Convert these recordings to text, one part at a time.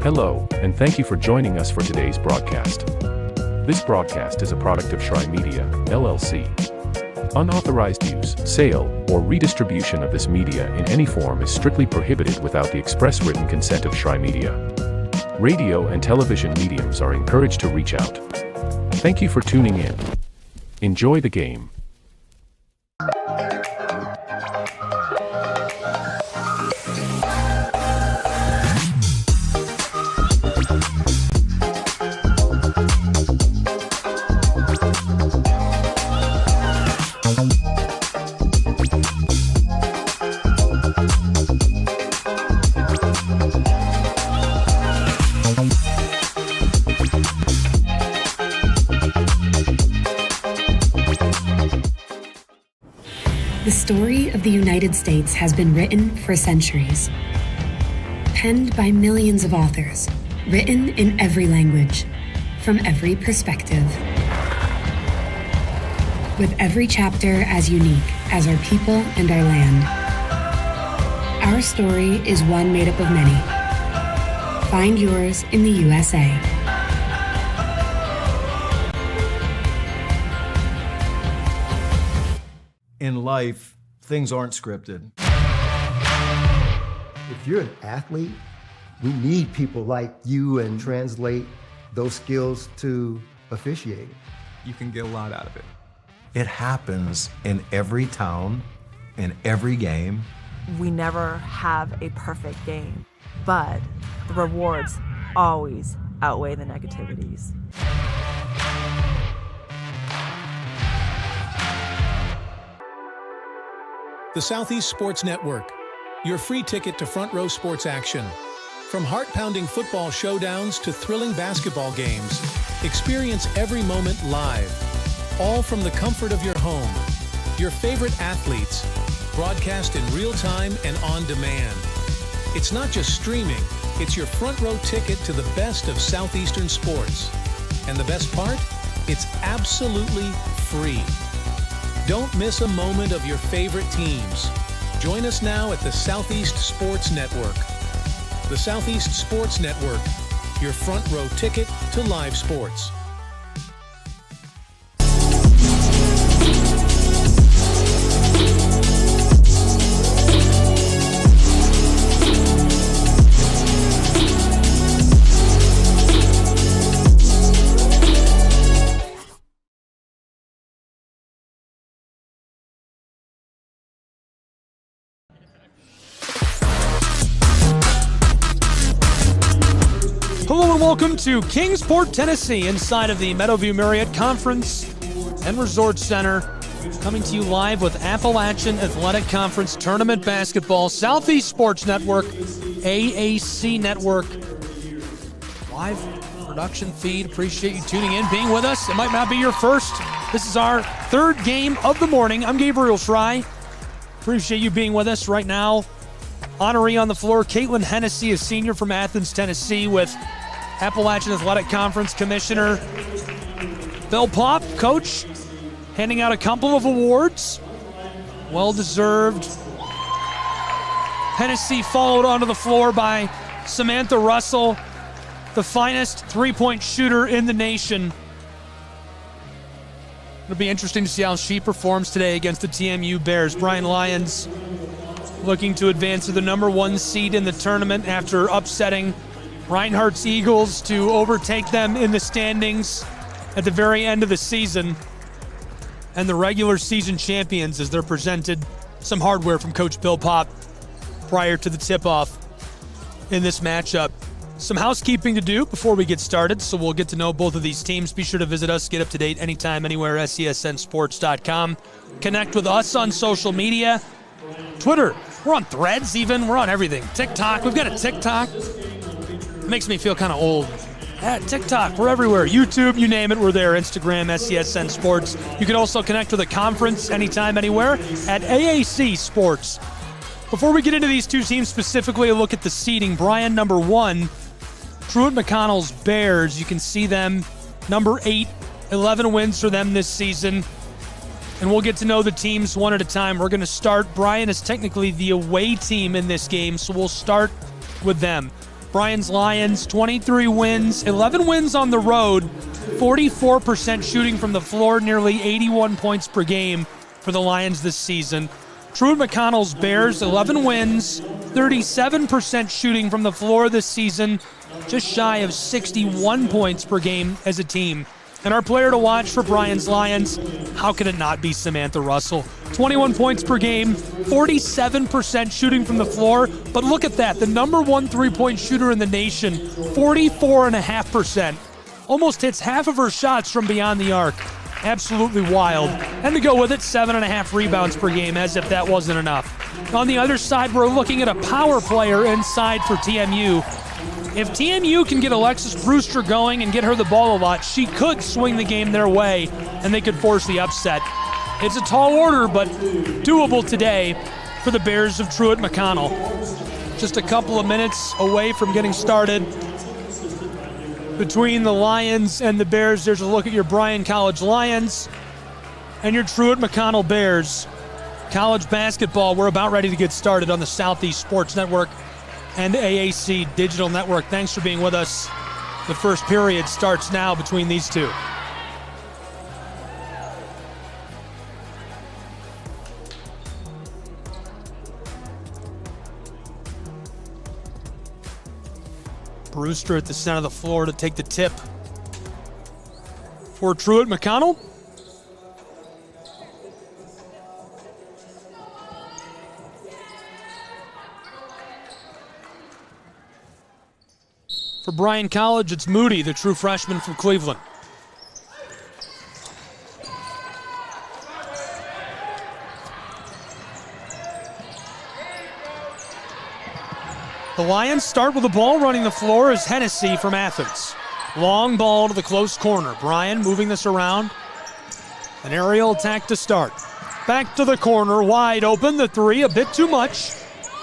Hello, and thank you for joining us for today's broadcast. This broadcast is a product of Schry Media, LLC. Unauthorized use, sale, or redistribution of this media in any form is strictly prohibited without the express written consent of Schry Media. Radio and television mediums are encouraged to reach out. Thank you for tuning in. Enjoy the game. The story of the United States has been written for centuries. Penned by millions of authors, written in every language, from every perspective. With every chapter as unique as our people and our land. Our story is one made up of many. Find yours in the USA. In life, things aren't scripted. If you're an athlete, we need people like you and translate those skills to officiating. You can get a lot out of it. It happens in every town, in every game. We never have a perfect game, but the rewards always outweigh the negativities. The Southeast Sports Network, your free ticket to front row sports action. From heart-pounding football showdowns to thrilling basketball games, experience every moment live, all from the comfort of your home. Your favorite athletes, broadcast in real time and on demand. It's not just streaming, it's your front row ticket to the best of Southeastern sports. And the best part? It's absolutely free. Don't miss a moment of your favorite teams. Join us now at the Southeast Sports Network. The Southeast Sports Network, your front row ticket to live sports. Hello and welcome to Kingsport, Tennessee, inside of the Meadowview Marriott Conference and Resort Center. Coming to you live with Appalachian Athletic Conference Tournament Basketball, Southeast Sports Network, AAC Network. Live production feed. Appreciate you tuning in, being with us. It might not be your first. This is our third game of the morning. I'm Gabriel Schry. Appreciate you being with us right now. Honoree on the floor, Caitlin Hennessy, a senior from Athens, Tennessee, with Appalachian Athletic Conference Commissioner Bill Pop, coach, handing out a couple of awards. Well-deserved. Hennessy followed onto the floor by Samantha Russell, the finest three-point shooter in the nation. It'll be interesting to see how she performs today against the TMU Bears. Bryan Lions looking to advance to the number one seed in the tournament after upsetting Reinhardt's Eagles to overtake them in the standings at the very end of the season. And the regular season champions, as they're presented some hardware from Coach Bill Pop prior to the tip-off in this matchup. Some housekeeping to do before we get started, so we'll get to know both of these teams. Be sure to visit us, get up to date anytime, anywhere, SESNsports.com. Connect with us on social media. Twitter, we're on Threads even, we're on everything. TikTok, we've got a TikTok. It makes me feel kind of old. TikTok, we're everywhere. YouTube, you name it, we're there. Instagram, SESN Sports. You can also connect with the conference anytime, anywhere at AAC Sports. Before we get into these two teams specifically, a look at the seeding. Bryan, number 1, Truett-McConnell's Bears. You can see them, number 8, 11 wins for them this season. And we'll get to know the teams one at a time. We're going to start. Bryan is technically the away team in this game, so we'll start with them. Bryan's Lions, 23 wins, 11 wins on the road, 44% shooting from the floor, nearly 81 points per game for the Lions this season. Truett-McConnell's Bears, 11 wins, 37% shooting from the floor this season, just shy of 61 points per game as a team. And our player to watch for Bryan's Lions, how could it not be Samantha Russell? 21 points per game, 47% shooting from the floor. But look at that, the number one three-point shooter in the nation, 44.5%. Almost hits half of her shots from beyond the arc. Absolutely wild. And to go with it, 7.5 rebounds per game, as if that wasn't enough. On the other side, we're looking at a power player inside for TMU. If TMU can get Alexis Brewster going and get her the ball a lot, she could swing the game their way, and they could force the upset. It's a tall order, but doable today for the Bears of Truett-McConnell. Just a couple of minutes away from getting started. Between the Lions and the Bears, there's a look at your Bryan College Lions and your Truett-McConnell Bears. College basketball, we're about ready to get started on the Southeast Sports Network and AAC Digital Network. Thanks for being with us. The first period starts now between these two. Brewster at the center of the floor to take the tip for Truett-McConnell. For Bryan College, it's Moody, the true freshman from Cleveland. The Lions start with the ball running the floor as Hennessy from Athens. Long ball to the close corner. Bryan moving this around. An aerial attack to start. Back to the corner, wide open. The three, a bit too much.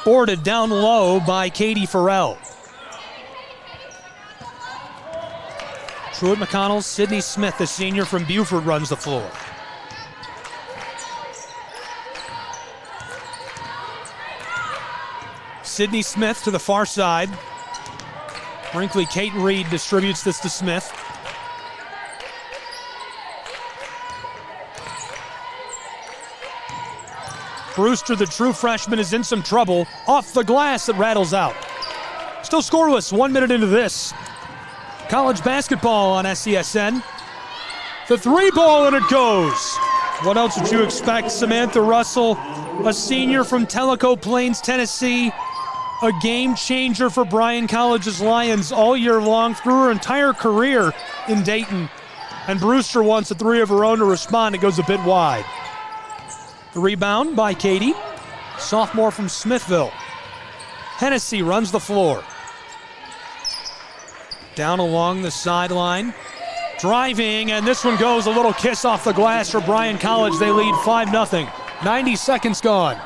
Boarded down low by Katie Farrell. Truett-McConnell's Sydney Smith, the senior from Buford, runs the floor. Sydney Smith to the far side. Brinkley Kate Reed distributes this to Smith. Brewster, the true freshman, is in some trouble. Off the glass, it rattles out. Still scoreless, 1 minute into this. College basketball on SESN. The three ball, and it goes. What else would you expect? Samantha Russell, a senior from Tellico Plains, Tennessee, a game changer for Bryan College's Lions all year long through her entire career in Dayton. And Brewster wants a three of her own to respond. It goes a bit wide. The rebound by Katie, sophomore from Smithville. Hennessy runs the floor. Down along the sideline, driving, and this one goes a little kiss off the glass for Bryan College. They lead 5-0. 90 seconds gone.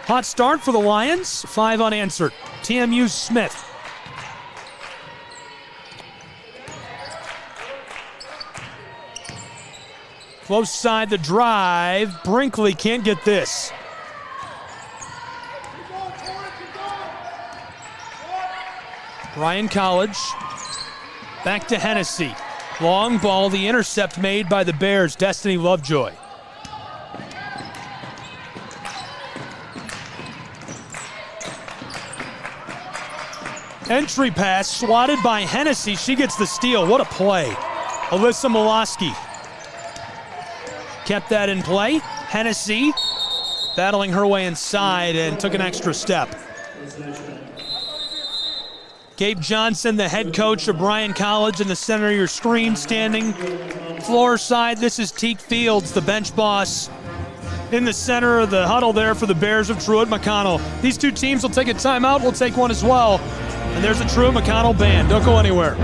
Hot start for the Lions, 5 unanswered. TMU's Smith. Close side, the drive. Brinkley can't get this. Bryan College. Back to Hennessy. Long ball, the intercept made by the Bears, Destiny Lovejoy. Entry pass swatted by Hennessy. She gets the steal. What a play. Alyssa Moloski kept that in play. Hennessy battling her way inside and took an extra step. Gabe Johnson, the head coach of Bryan College, in the center of your screen, standing floor side. This is Teak Fields, the bench boss, in the center of the huddle there for the Bears of Truett-McConnell. These two teams will take a timeout. We'll take one as well. And there's the Truett-McConnell band. Don't go anywhere.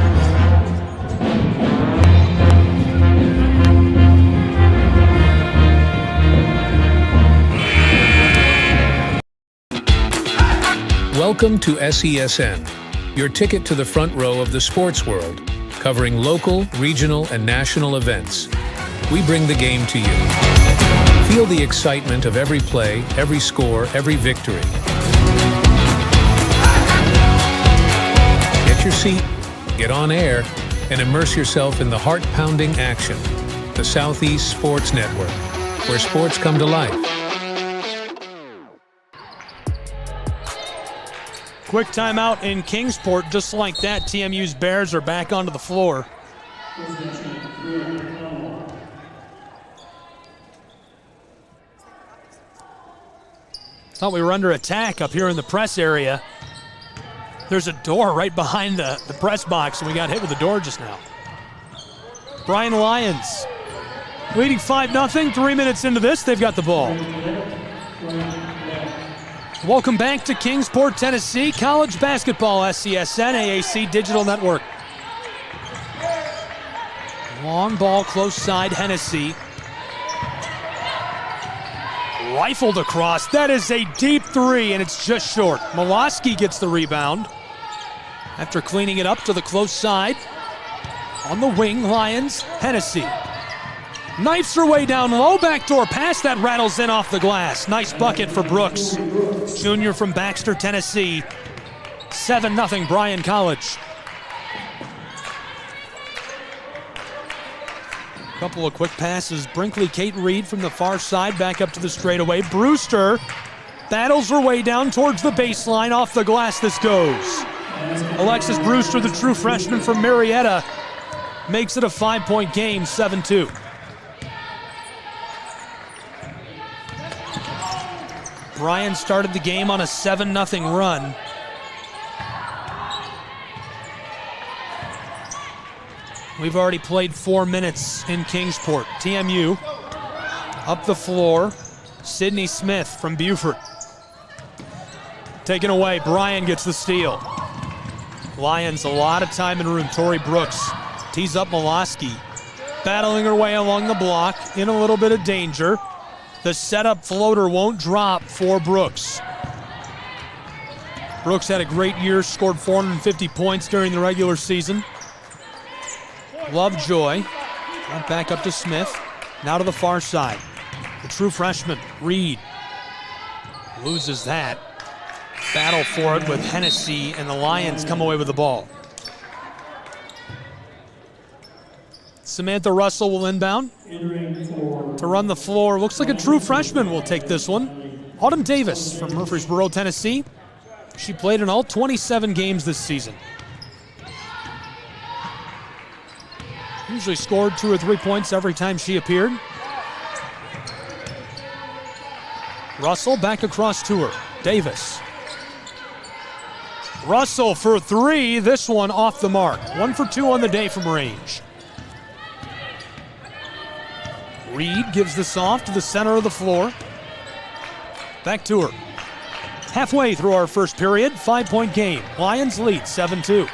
Welcome to SESN, your ticket to the front row of the sports world, covering local, regional, and national events. We bring the game to you. Feel the excitement of every play, every score, every victory. Get your seat, get on air, and immerse yourself in the heart-pounding action. The Southeast Sports Network, where sports come to life. Quick timeout in Kingsport. Just like that, TMU's Bears are back onto the floor. Thought we were under attack up here in the press area. There's a door right behind the press box, and we got hit with the door just now. Bryan Lions leading 5-0, 3 minutes into this, they've got the ball. Welcome back to Kingsport, Tennessee, college basketball, SCSN, AAC Digital Network. Long ball, close side, Hennessy. Rifled across, that is a deep three, and it's just short. Moloski gets the rebound after cleaning it up to the close side. On the wing, Lions, Hennessy. Knifes her way down low, backdoor pass that rattles in off the glass. Nice bucket for Brooks, junior from Baxter, Tennessee. 7-0 Bryan College. Couple of quick passes. Brinkley, Kate Reed from the far side, back up to the straightaway. Brewster battles her way down towards the baseline. Off the glass this goes. Alexis Brewster, the true freshman from Marietta, makes it a 5-point game, 7-2. Bryan started the game on a 7-0 run. We've already played 4 minutes in Kingsport. TMU up the floor. Sydney Smith from Buford. Taken away, Bryan gets the steal. Lions a lot of time in room. Tori Brooks tees up Moloski. Battling her way along the block, in a little bit of danger. The setup floater won't drop for Brooks. Brooks had a great year, scored 450 points during the regular season. Lovejoy, back up to Smith, now to the far side. The true freshman, Reed, loses that. Battle for it with Hennessy, and the Lions come away with the ball. Samantha Russell will inbound to run the floor. Looks like a true freshman will take this one. Autumn Davis from Murfreesboro, Tennessee. She played in all 27 games this season. Usually scored 2 or 3 points every time she appeared. Russell back across to her. Davis. Russell for 3. This one off the mark. 1 for 2 on the day from range. Reed gives this off to the center of the floor. Back to her. Halfway through our first period, 5-point game. Lions lead 7-2.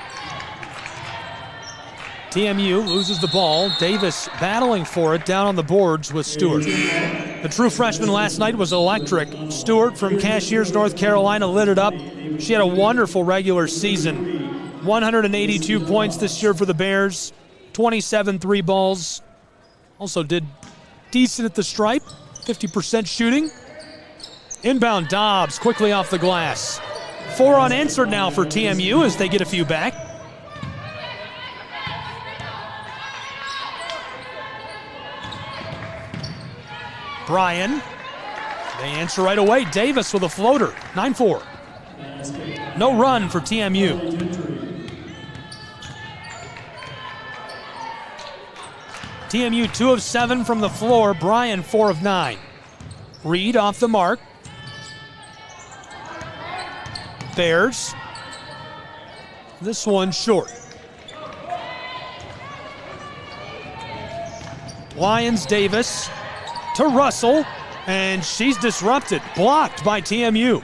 TMU loses the ball. Davis battling for it down on the boards with Stewart. The true freshman last night was electric. Stewart from Cashiers, North Carolina lit it up. She had a wonderful regular season. 182 points this year for the Bears. 27 three balls. Also did decent at the stripe. 50% shooting. Inbound Dobbs quickly off the glass. 4 unanswered now for TMU as they get a few back. Bryan, they answer right away. Davis with a floater, 9-4. No run for TMU. TMU 2 of 7 from the floor. Bryan 4 of 9. Reed off the mark. Bears. This one short. Lions Davis to Russell, and she's disrupted. Blocked by TMU.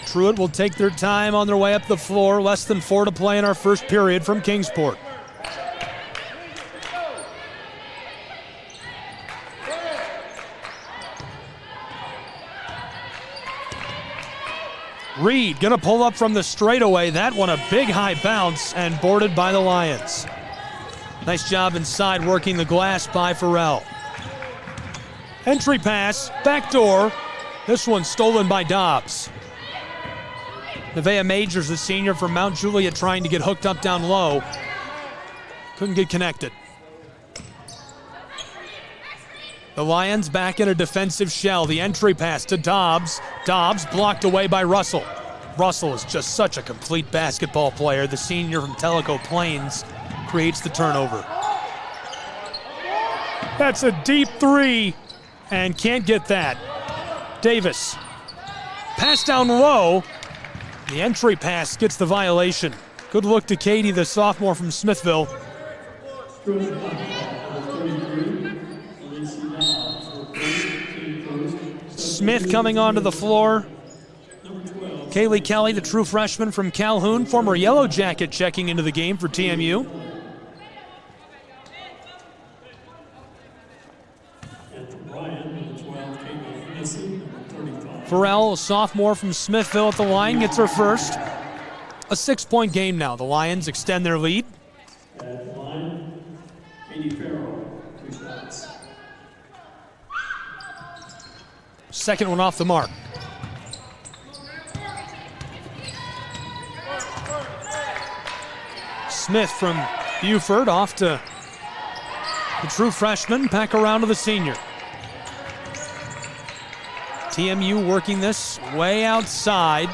Truett will take their time on their way up the floor. Less than 4 to play in our first period from Kingsport. Reed gonna pull up from the straightaway. That one a big high bounce and boarded by the Lions. Nice job inside working the glass by Farrell. Entry pass, backdoor. This one stolen by Dobbs. Nevaeh Majors, the senior from Mount Juliet, trying to get hooked up down low. Couldn't get connected. The Lions back in a defensive shell. The entry pass to Dobbs. Dobbs blocked away by Russell. Russell is just such a complete basketball player. The senior from Tellico Plains creates the turnover. That's a deep three, and can't get that. Davis. Pass down low. The entry pass gets the violation. Good look to Katie, the sophomore from Smithville. Smith coming onto the floor. Kaylee Kelly, the true freshman from Calhoun, former Yellow Jacket, checking into the game for TMU. Farrell, a sophomore from Smithville at the line, gets her first. A 6-point game now. The Lions extend their lead. Second one off the mark. Smith from Buford off to the true freshman, back around to the senior. TMU working this way outside.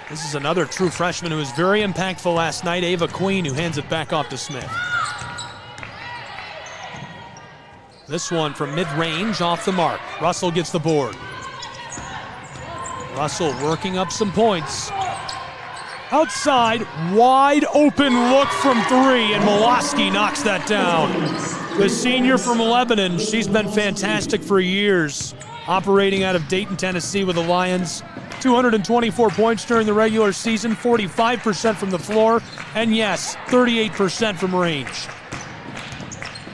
This is another true freshman who was very impactful last night, Ava Queen, who hands it back off to Smith. This one from mid-range off the mark. Russell gets the board. Russell working up some points. Outside, wide open look from three, and Moloski knocks that down. The senior from Lebanon, she's been fantastic for years, operating out of Dayton, Tennessee with the Lions. 224 points during the regular season, 45% from the floor, and yes, 38% from range.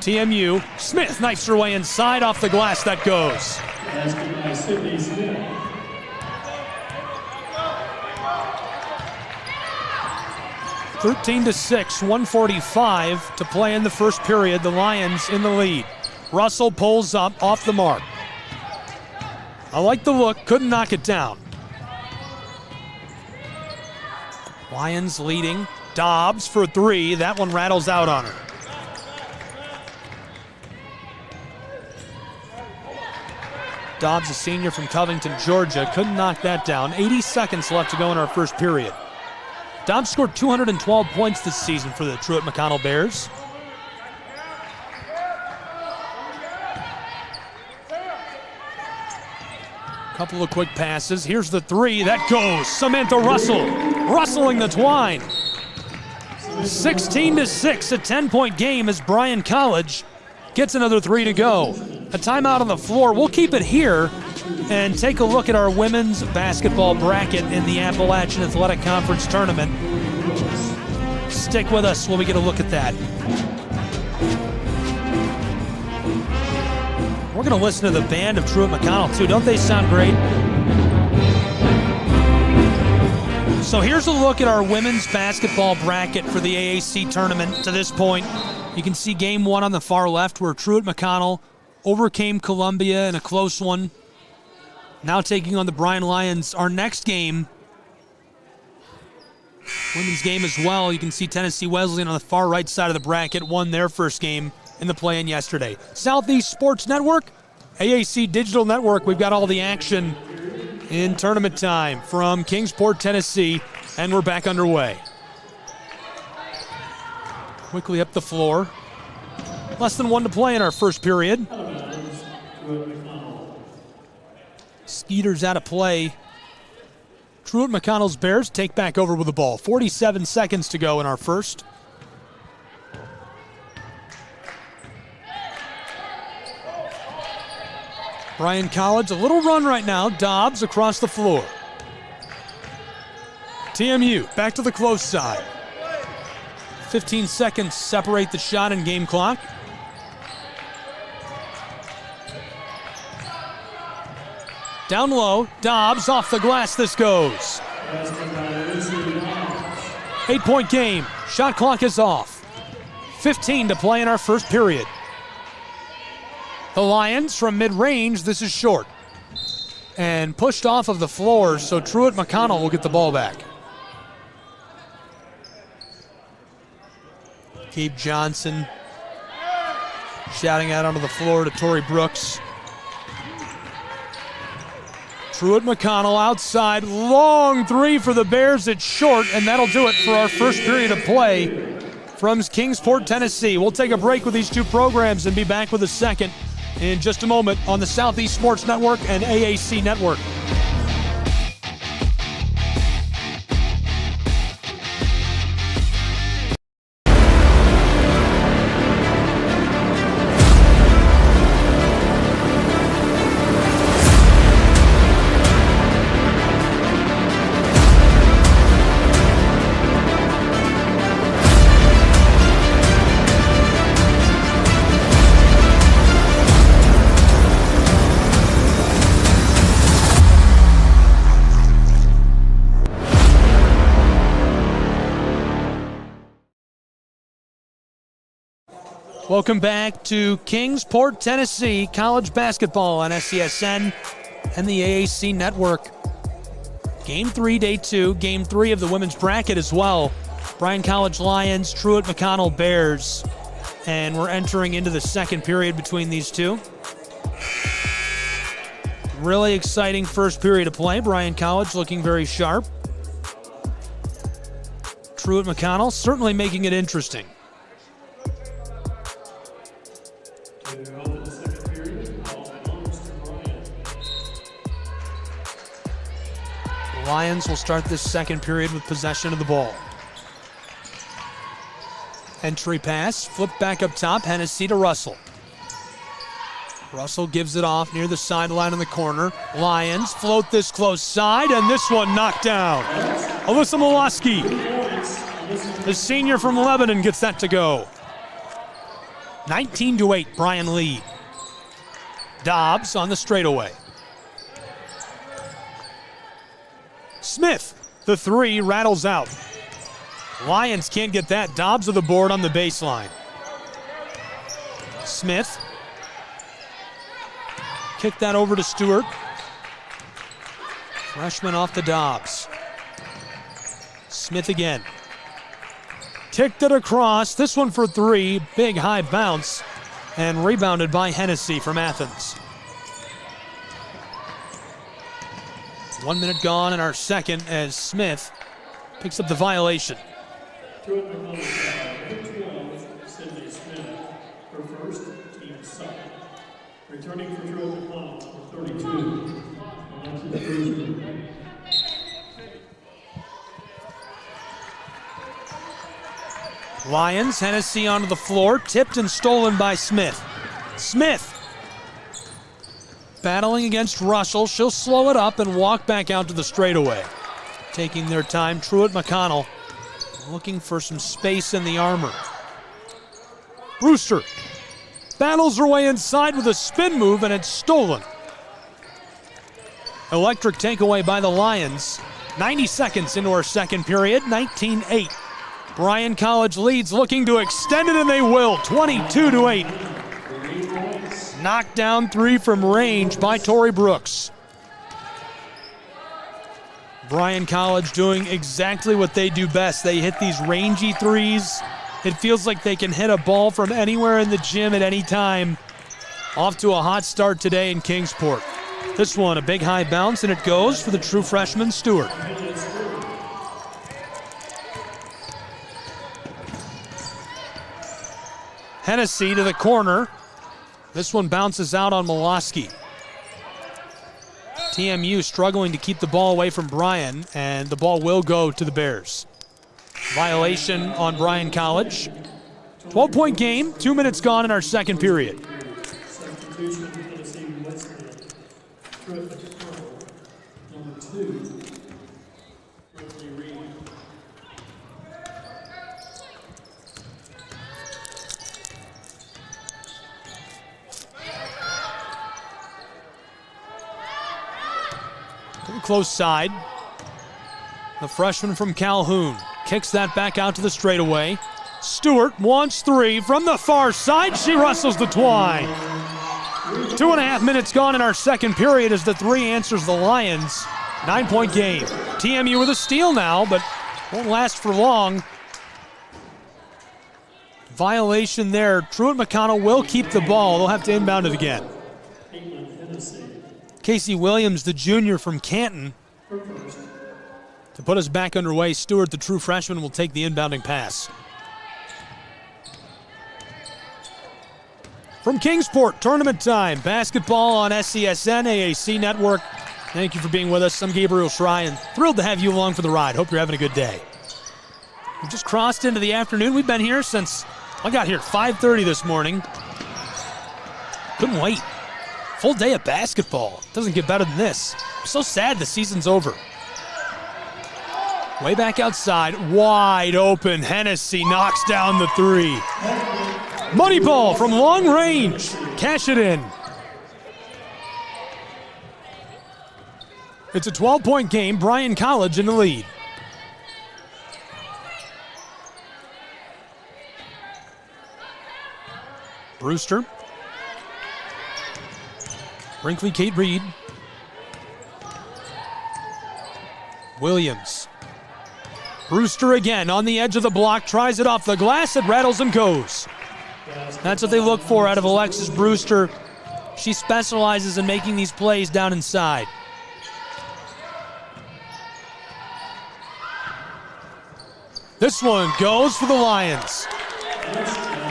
TMU, Smith knifes her way inside, off the glass, that goes. 13-6, 1:45 to play in the first period. The Lions in the lead. Russell pulls up off the mark. I like the look, couldn't knock it down. Lions leading. Dobbs for three. That one rattles out on her. Dobbs, a senior from Covington, Georgia, couldn't knock that down. 80 seconds left to go in our first period. Dobbs scored 212 points this season for the Truett-McConnell Bears. Couple of quick passes. Here's the three. That goes. Samantha Russell rustling the twine. 16-6, a 10-point game as Bryan College gets another three to go. A timeout on the floor. We'll keep it here and take a look at our women's basketball bracket in the Appalachian Athletic Conference Tournament. Stick with us when we get a look at that. We're going to listen to the band of Truett-McConnell, too. Don't they sound great? So here's a look at our women's basketball bracket for the AAC tournament to this point. You can see game one on the far left where Truett-McConnell overcame Columbia in a close one. Now taking on the Bryan Lions. Our next game, women's game as well. You can see Tennessee Wesleyan on the far right side of the bracket won their first game in the play-in yesterday. Southeast Sports Network, AAC Digital Network. We've got all the action in tournament time from Kingsport, Tennessee, and we're back underway. Quickly up the floor. Less than one to play in our first period. Skeeter's out of play. Truett-McConnell's Bears take back over with the ball. 47 seconds to go in our first. Bryan College, a little run right now. Dobbs across the floor. TMU back to the close side. 15 seconds separate the shot and game clock. Down low, Dobbs off the glass, this goes. 8-point game, shot clock is off. 15 to play in our first period. The Lions from mid-range, this is short. And pushed off of the floor, so Truett-McConnell will get the ball back. Gabe Johnson shouting out onto the floor to Torrey Brooks. Truett-McConnell outside, long three for the Bears. It's short, and that'll do it for our first period of play from Kingsport, Tennessee. We'll take a break with these two programs and be back with a second in just a moment on the Southeast Sports Network and AAC Network. Welcome back to Kingsport, Tennessee, college basketball on SCSN and the AAC Network. Game 3, day 2, game 3 of the women's bracket as well. Bryan College Lions, Truett-McConnell Bears. And we're entering into the second period between these two. Really exciting first period of play. Bryan College looking very sharp. Truett-McConnell certainly making it interesting. The Lions will start this second period with possession of the ball. Entry pass, flipped back up top, Hennessy to Russell. Russell gives it off near the sideline in the corner. Lions float this close side, and this one knocked down. Alyssa Molosky, the senior from Lebanon, gets that to go. 19-8, Bryan lead. Dobbs on the straightaway. Smith, the three, rattles out. Lions can't get that. Dobbs with the board on the baseline. Smith. Kick that over to Stewart. Freshman off to Dobbs. Smith again. Kicked it across. This one for three. Big high bounce. And rebounded by Hennessy from Athens. 1 minute gone in our second as Smith picks up the violation. Returning for Truett-McConnell for 32. Lions, Hennessy onto the floor, tipped and stolen by Smith. Smith battling against Russell. She'll slow it up and walk back out to the straightaway. Taking their time, Truett-McConnell looking for some space in the armor. Brewster battles her way inside with a spin move, and it's stolen. Electric takeaway by the Lions. 90 seconds into our second period, 19-8. Bryan College leads, looking to extend it, and they will. 22-8. Knocked down three from range by Torrey Brooks. Bryan College doing exactly what they do best. They hit these rangy threes. It feels like they can hit a ball from anywhere in the gym at any time. Off to a hot start today in Kingsport. This one, a big high bounce, and it goes for the true freshman, Stewart. Hennessy to the corner. This one bounces out on Molosky. TMU struggling to keep the ball away from Bryan, and the ball will go to the Bears. Violation on Bryan College. 12-point game, 2 minutes gone in our second period. Substitution, Tennessee Westland. Truett-McConnell, number 2. Anthony Reed. Close side. The freshman from Calhoun kicks that back out to the straightaway. Stewart wants three from the far side. She wrestles the twine. 2.5 minutes gone in our second period as the three answers the Lions. 9-point game. TMU with a steal now, but won't last for long. Violation there. Truett-McConnell will keep the ball. They'll have to inbound it again. Casey Williams, the junior from Canton. To put us back underway, Stewart, the true freshman, will take the inbounding pass. From Kingsport, tournament time. Basketball on SCSN, AAC Network. Thank you for being with us. I'm Gabriel Schrei, and thrilled to have you along for the ride. Hope you're having a good day. We've just crossed into the afternoon. We've been here since I got here at 5:30 this morning. Couldn't wait. Full day of basketball. Doesn't get better than this. I'm so sad the season's over. Way back outside, wide open. Hennessy knocks down the three. Money ball from long range. Cash it in. It's a 12-point game. Bryan College in the lead. Brewster. Brinkley, Kate Reed. Williams. Brewster again on the edge of the block, tries it off the glass, it rattles and goes. That's what they look for out of Alexis Brewster. She specializes in making these plays down inside. This one goes for the Lions.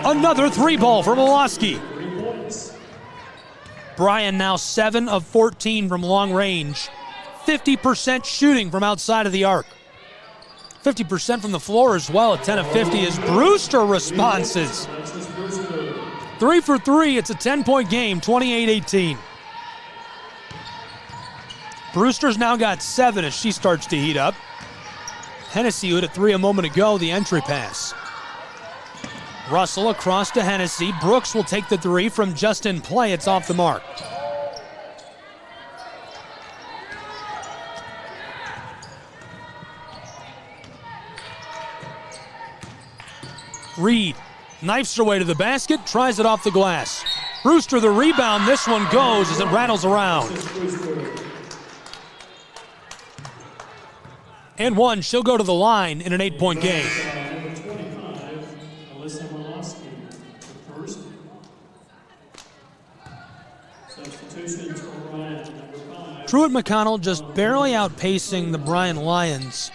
Another three ball for Miloski. Bryan now 7 of 14 from long range. 50% shooting from outside of the arc. 50% from the floor as well at 10 of 50 as Brewster responses. 3 for 3, it's a 10-point game, 28-18. Brewster's now got 7 as she starts to heat up. Hennessy hit a three a moment ago, the entry pass. Russell across to Hennessy. Brooks will take the three from just in play. It's off the mark. Reed knifes her way to the basket, tries it off the glass. Brewster the rebound. This one goes as it rattles around. And one, she'll go to the line in an 8-point game. Truett-McConnell just barely outpacing the Bryan Lions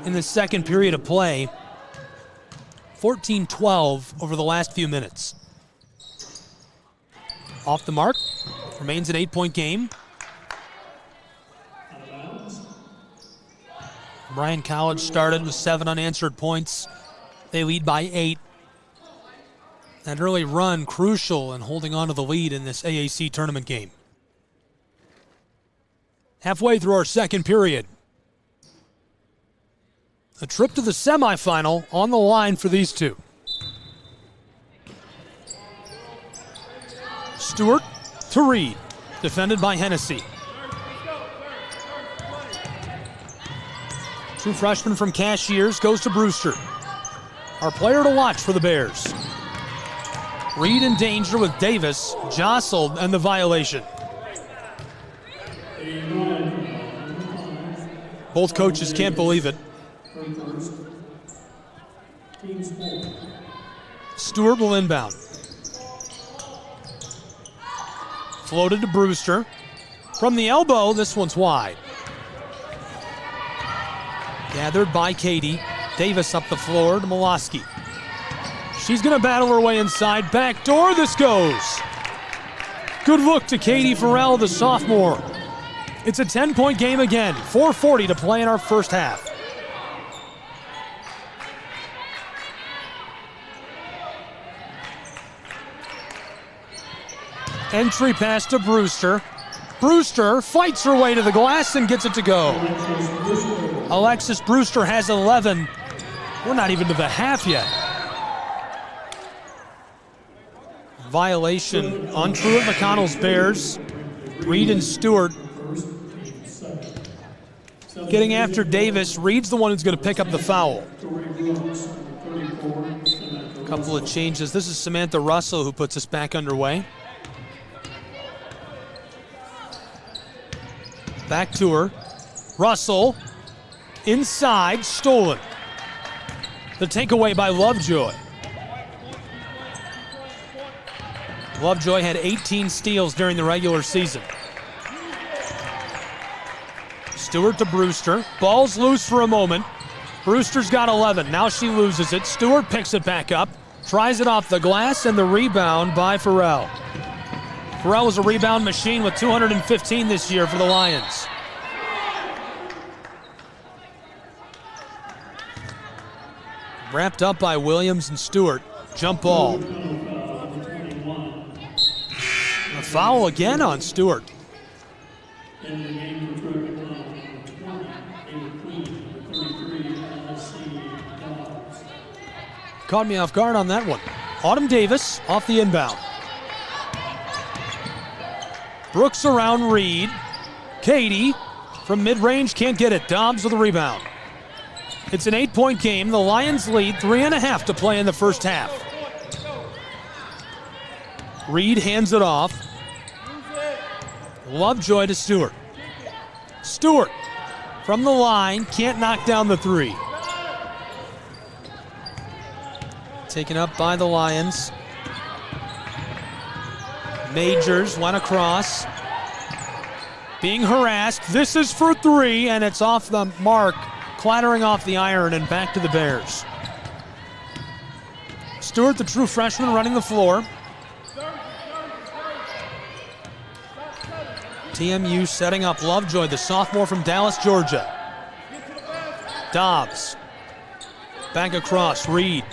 in the second period of play. 14-12 over the last few minutes. Off the mark, remains an 8-point game. Bryan College started with 7 unanswered points. They lead by 8. That early run crucial in holding on to the lead in this AAC tournament game. Halfway through our second period. A trip to the semifinal on the line for these two. Stewart to Reed, defended by Hennessy. True freshman from Cashiers goes to Brewster. Our player to watch for the Bears. Reed in danger with Davis, jostled, and the violation. Both coaches can't believe it. Stewart will inbound. Floated to Brewster. From the elbow, this one's wide. Gathered by Katie. Davis up the floor to Miloski. She's going to battle her way inside. Back door, this goes. Good look to Katie Farrell, the sophomore. It's a 10-point game again. 4:40 to play in our first half. Entry pass to Brewster. Brewster fights her way to the glass and gets it to go. Alexis Brewster has 11. We're not even to the half yet. Violation on Truett-McConnell's Bears. Reed and Stewart getting after Davis. Reed's the one who's going to pick up the foul. Couple of changes. This is Samantha Russell who puts us back underway. Back to her. Russell inside, stolen. The takeaway by Lovejoy. Lovejoy had 18 steals during the regular season. Stewart to Brewster. Ball's loose for a moment. Brewster's got 11. Now she loses it. Stewart picks it back up. Tries it off the glass, and the rebound by Farrell. Farrell was a rebound machine with 215 this year for the Lions. Wrapped up by Williams and Stewart. Jump ball. A foul again on Stewart. In the game for Truett-McConnell, 20, Ava Queen, 33, NSC Dobbs. Caught me off guard on that one. Autumn Davis off the inbound. Brooks around Reed. Katie from mid-range can't get it. Dobbs with a rebound. It's an 8-point game. The Lions lead 3.5 to play in the first half. Reed hands it off. Lovejoy to Stewart. Stewart from the line, can't knock down the three. Taken up by the Lions. Majors went across. Being harassed. This is for three, and it's off the mark, clattering off the iron and back to the Bears. Stewart, the true freshman, running the floor. TMU setting up Lovejoy, the sophomore from Dallas, Georgia. Dobbs. Back across, Reed.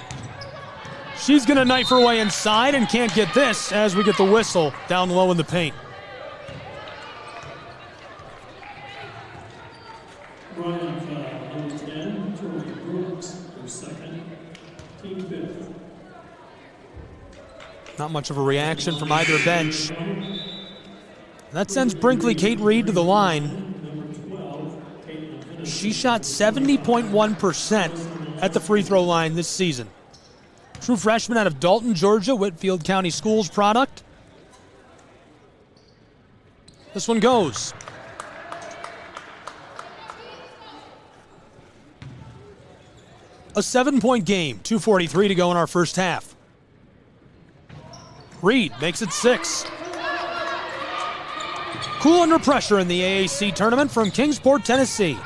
She's going to knife her way inside and can't get this as we get the whistle down low in the paint. Bryan foul, number 10, Tori Brooks, her second, team fifth. Not much of a reaction from either bench. That sends Brinkley Kate Reed to the line. She shot 70.1% at the free throw line this season. True freshman out of Dalton, Georgia, Whitfield County Schools product. This one goes. A 7-point game, 2:43 to go in our first half. Reed makes it 6. Cool under pressure in the AAC tournament from Kingsport, Tennessee.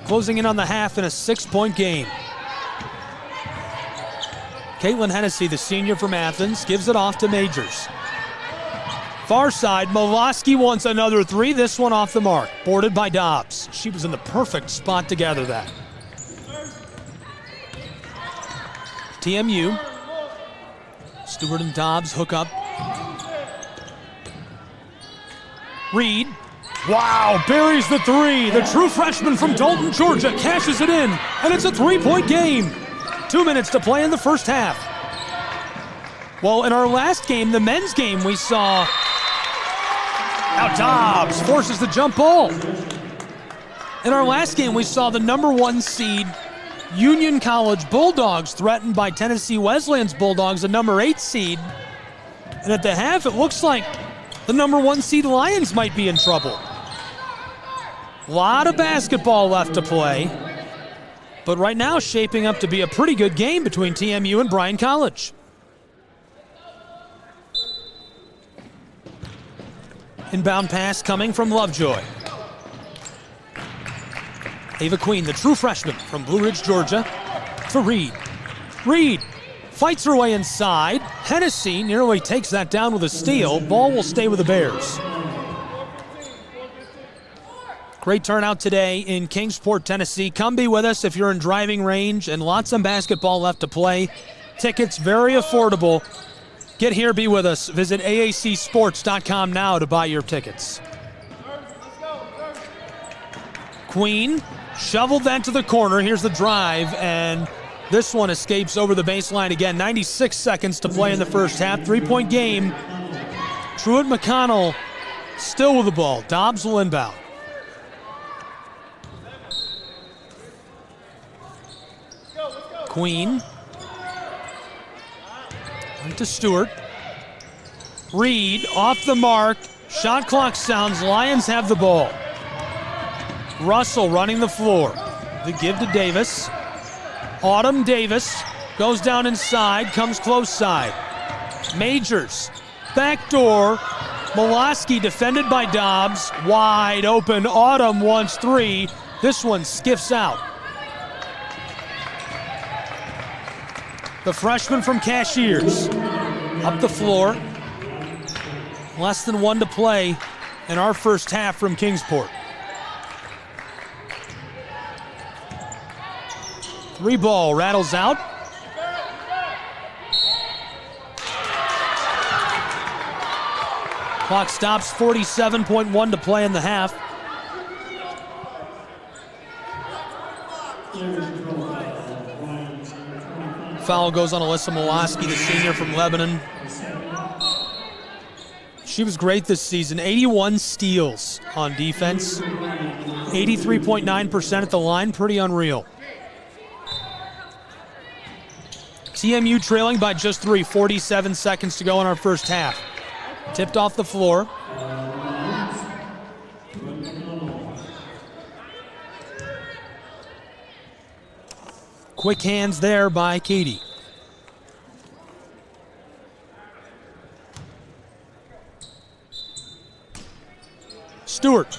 Closing in on the half in a 6-point game. Caitlin Hennessy, the senior from Athens, gives it off to Majors. Far side, Moloski wants another three. This one off the mark. Boarded by Dobbs. She was in the perfect spot to gather that. TMU. Stewart and Dobbs hook up. Reed. Wow, buries the three. The true freshman from Dalton, Georgia, cashes it in, and it's a 3-point game. 2 minutes to play in the first half. Well, in our last game, the men's game, we saw now Dobbs forces the jump ball. In our last game, we saw the number 1 seed Union College Bulldogs threatened by Tennessee Wesleyan's Bulldogs, the number 8 seed. And at the half, it looks like the number 1 seed Lions might be in trouble. A lot of basketball left to play. But right now, shaping up to be a pretty good game between TMU and Bryan College. Inbound pass coming from Lovejoy. Ava Queen, the true freshman from Blue Ridge, Georgia, for Reed. Reed fights her way inside. Hennessy nearly takes that down with a steal. Ball will stay with the Bears. Great turnout today in Kingsport, Tennessee. Come be with us if you're in driving range, and lots of basketball left to play. Tickets very affordable. Get here, be with us. Visit aacsports.com now to buy your tickets. Queen shoveled that to the corner. Here's the drive, and this one escapes over the baseline again. 96 seconds to play in the first half. 3-point game. Truett-McConnell still with the ball. Dobbs will inbound. Queen To Stewart. Reed off the mark. Shot clock sounds. Lions have the ball. Russell running the floor. The give to Davis. Autumn Davis goes down inside, comes close side. Majors. Backdoor. Molaski defended by Dobbs. Wide open. Autumn wants three. This one skiffs out. The freshman from Cashiers. Up the floor. Less than 1 to play in our first half from Kingsport. 3 ball rattles out. Clock stops, 47.1 to play in the half. Foul goes on Alyssa Molaski, the senior from Lebanon. She was great this season. 81 steals on defense. 83.9% at the line. Pretty unreal. TMU trailing by just 3. 47 seconds to go in our first half. Tipped off the floor. Quick hands there by Katie. Stewart.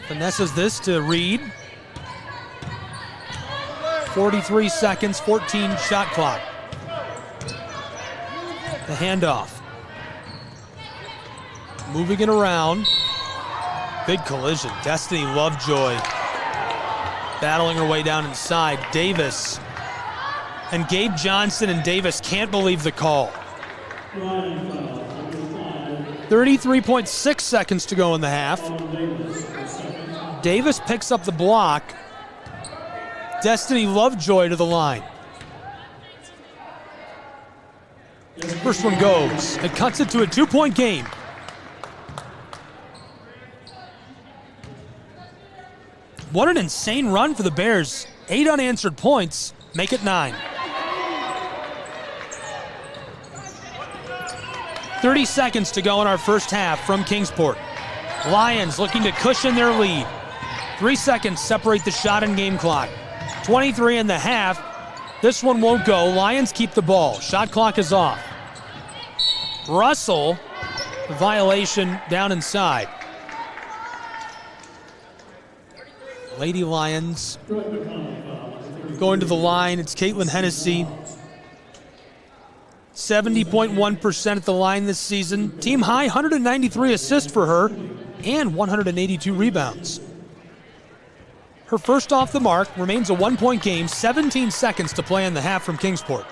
Finesses this to Reed. 43 seconds, 14 shot clock. The handoff. Moving it around. Big collision. Destiny Lovejoy battling her way down inside. Davis. And Gabe Johnson and Davis can't believe the call. 33.6 seconds to go in the half. Davis picks up the block. Destiny Lovejoy to the line. First one goes. It cuts it to a 2-point game. What an insane run for the Bears. 8 unanswered points, make it 9. 30 seconds to go in our first half from Kingsport. Lions looking to cushion their lead. 3 seconds separate the shot and game clock. 23 in the half. This one won't go. Lions keep the ball. Shot clock is off. Russell, violation down inside. Lady Lions going to the line. It's Caitlin Hennessy. 70.1% at the line this season. Team high, 193 assists for her and 182 rebounds. Her first off the mark, remains a 1-point game, 17 seconds to play in the half from Kingsport.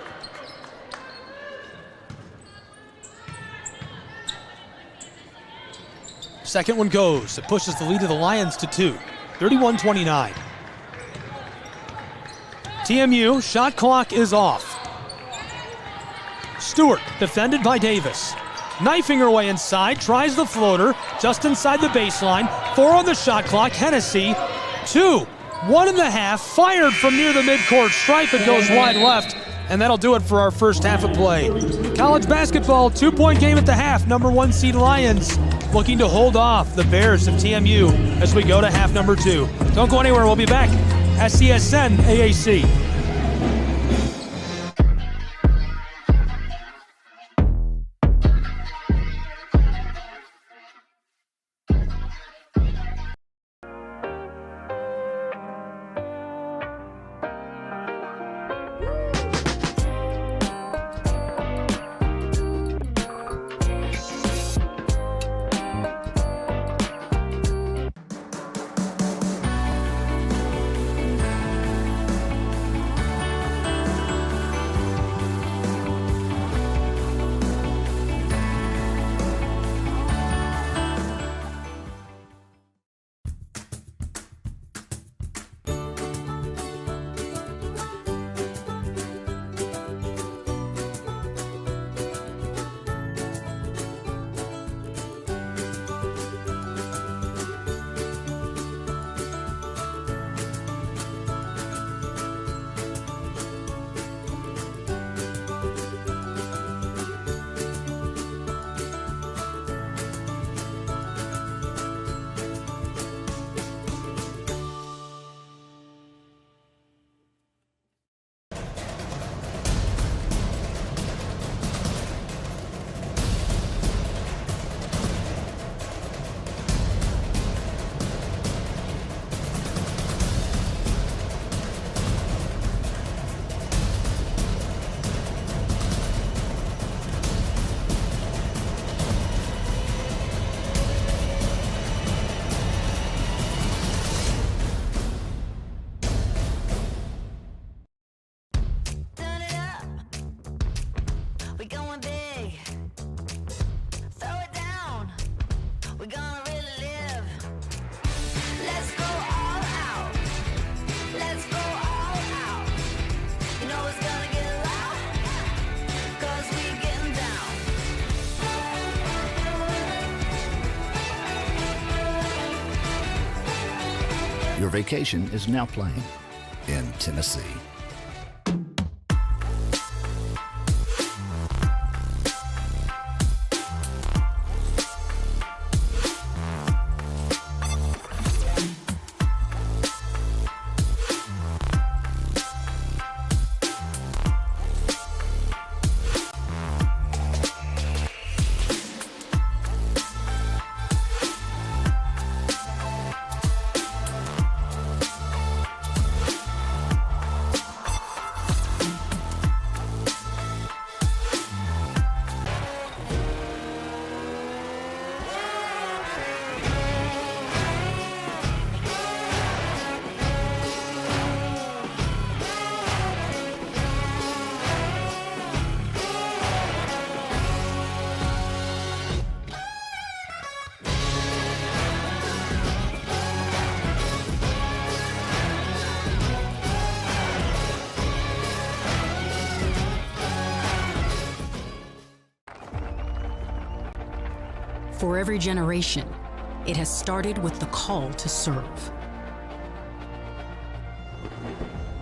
Second one goes. It pushes the lead of the Lions to 2. 31-29. TMU, shot clock is off. Stewart, defended by Davis. Knifing her way inside, tries the floater, just inside the baseline. 4 on the shot clock, Hennessy. 2, 1 in the half, fired from near the midcourt stripe. It goes wide left, and that'll do it for our first half of play. College basketball, 2-point game at the half. Number 1 seed Lions looking to hold off the Bears of TMU as we go to half number 2. Don't go anywhere, we'll be back. SCSN AAC. Your vacation is now playing in Tennessee. For every generation, it has started with the call to serve.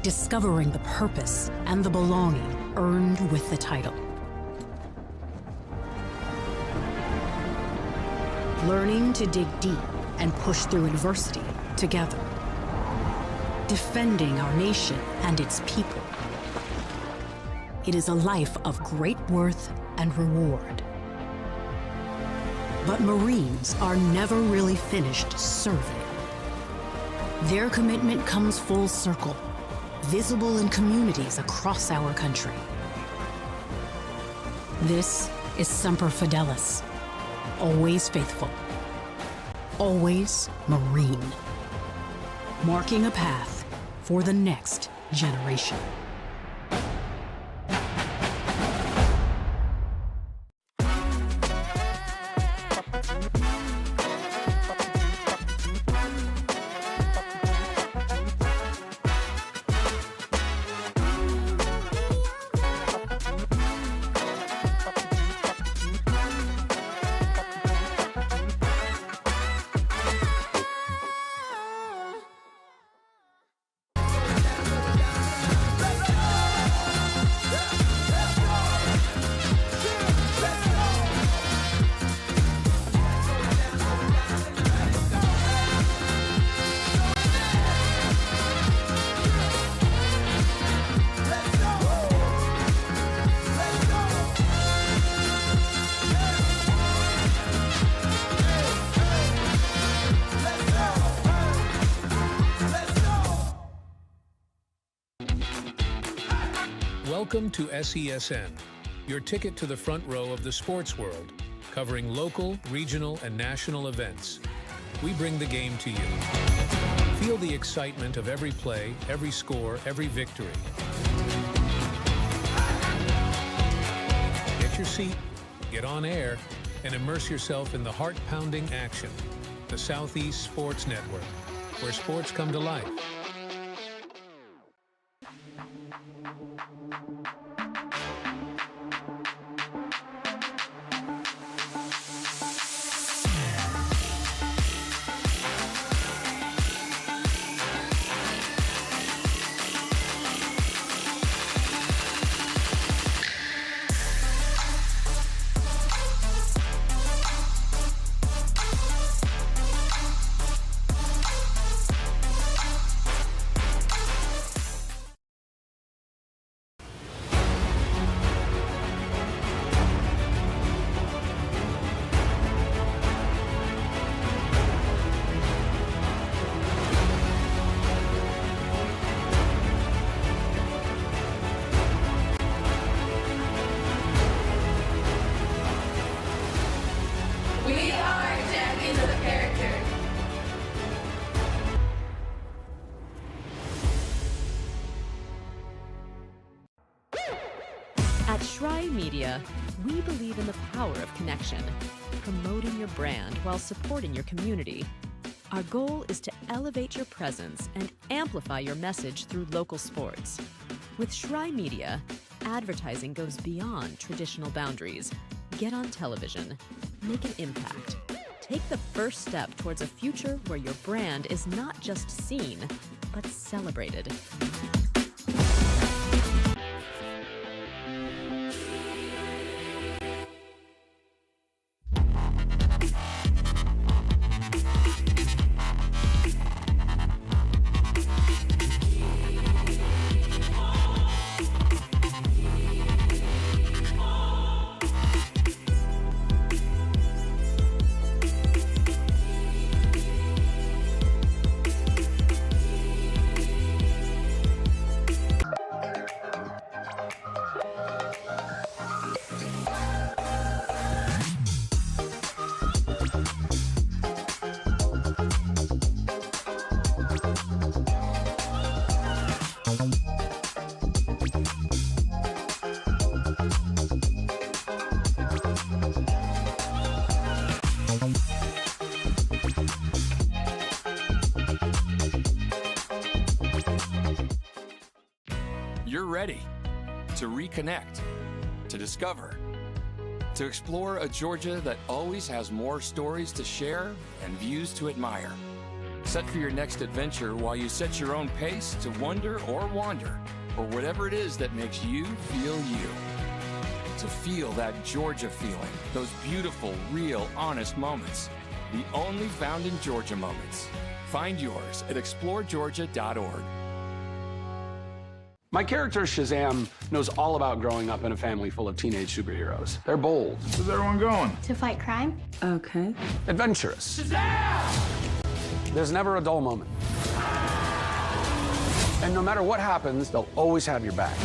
Discovering the purpose and the belonging earned with the title. Learning to dig deep and push through adversity together. Defending our nation and its people. It is a life of great worth and reward. But Marines are never really finished serving. Their commitment comes full circle, visible in communities across our country. This is Semper Fidelis, always faithful, always Marine, marking a path for the next generation. Welcome to SESN, your ticket to the front row of the sports world, covering local, regional, and national events. We bring the game to you. Feel the excitement of every play, every score, every victory. Get your seat, get on air, and immerse yourself in the heart-pounding action. The Southeast Sports Network, where sports come to life. At Schry Media, we believe in the power of connection, promoting your brand while supporting your community. Our goal is to elevate your presence and amplify your message through local sports. With Schry Media, advertising goes beyond traditional boundaries. Get on television, make an impact, Take the first step towards a future where your brand is not just seen, but celebrated. You're ready to reconnect, to discover, to explore a Georgia that always has more stories to share and views to admire. Set for your next adventure while you set your own pace to wonder or wander, or whatever it is that makes you feel you. To feel that Georgia feeling, those beautiful, real, honest moments. The only found in Georgia moments. Find yours at exploregeorgia.org. My character, Shazam, knows all about growing up in a family full of teenage superheroes. They're bold. Where's everyone going? To fight crime. Okay. Adventurous. Shazam! There's never a dull moment. And no matter what happens, they'll always have your back.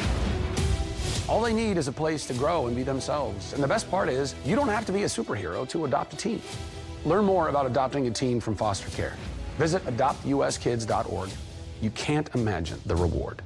All they need is a place to grow and be themselves. And the best part is, you don't have to be a superhero to adopt a teen. Learn more about adopting a teen from foster care. Visit adoptuskids.org. You can't imagine the reward.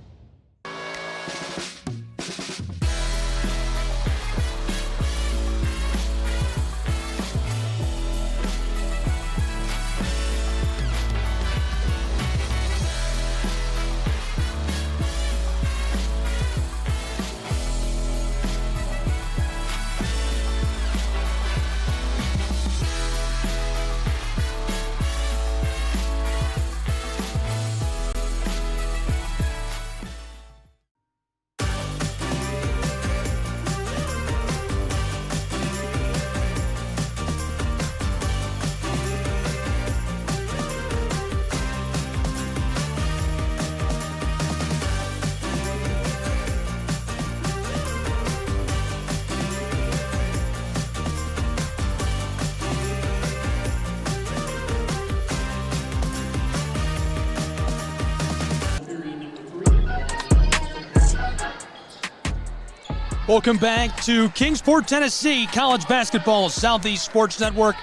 Welcome back to Kingsport, Tennessee, College Basketball, Southeast Sports Network,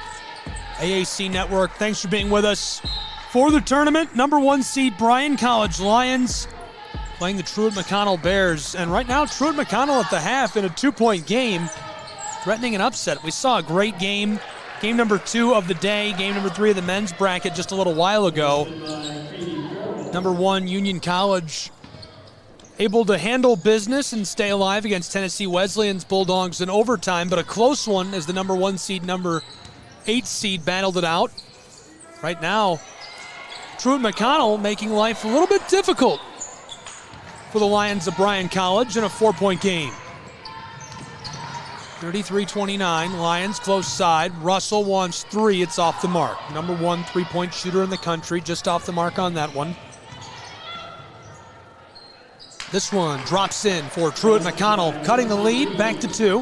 AAC Network. Thanks for being with us for the tournament. Number 1 seed Bryan College Lions playing the Truett-McConnell Bears. And right now, Truett-McConnell at the half in a 2-point game, threatening an upset. We saw a great game. Game number 2 of the day, game number 3 of the men's bracket just a little while ago. Number 1, Union College, able to handle business and stay alive against Tennessee Wesleyan's Bulldogs in overtime, but a close one as the number 1 seed, number 8 seed battled it out. Right now, Truett-McConnell making life a little bit difficult for the Lions of Bryan College in a 4-point game. 33-29, Lions close side. Russell wants 3, it's off the mark. Number 1 3-point shooter in the country, just off the mark on that one. This one drops in for Truett-McConnell, cutting the lead back to 2.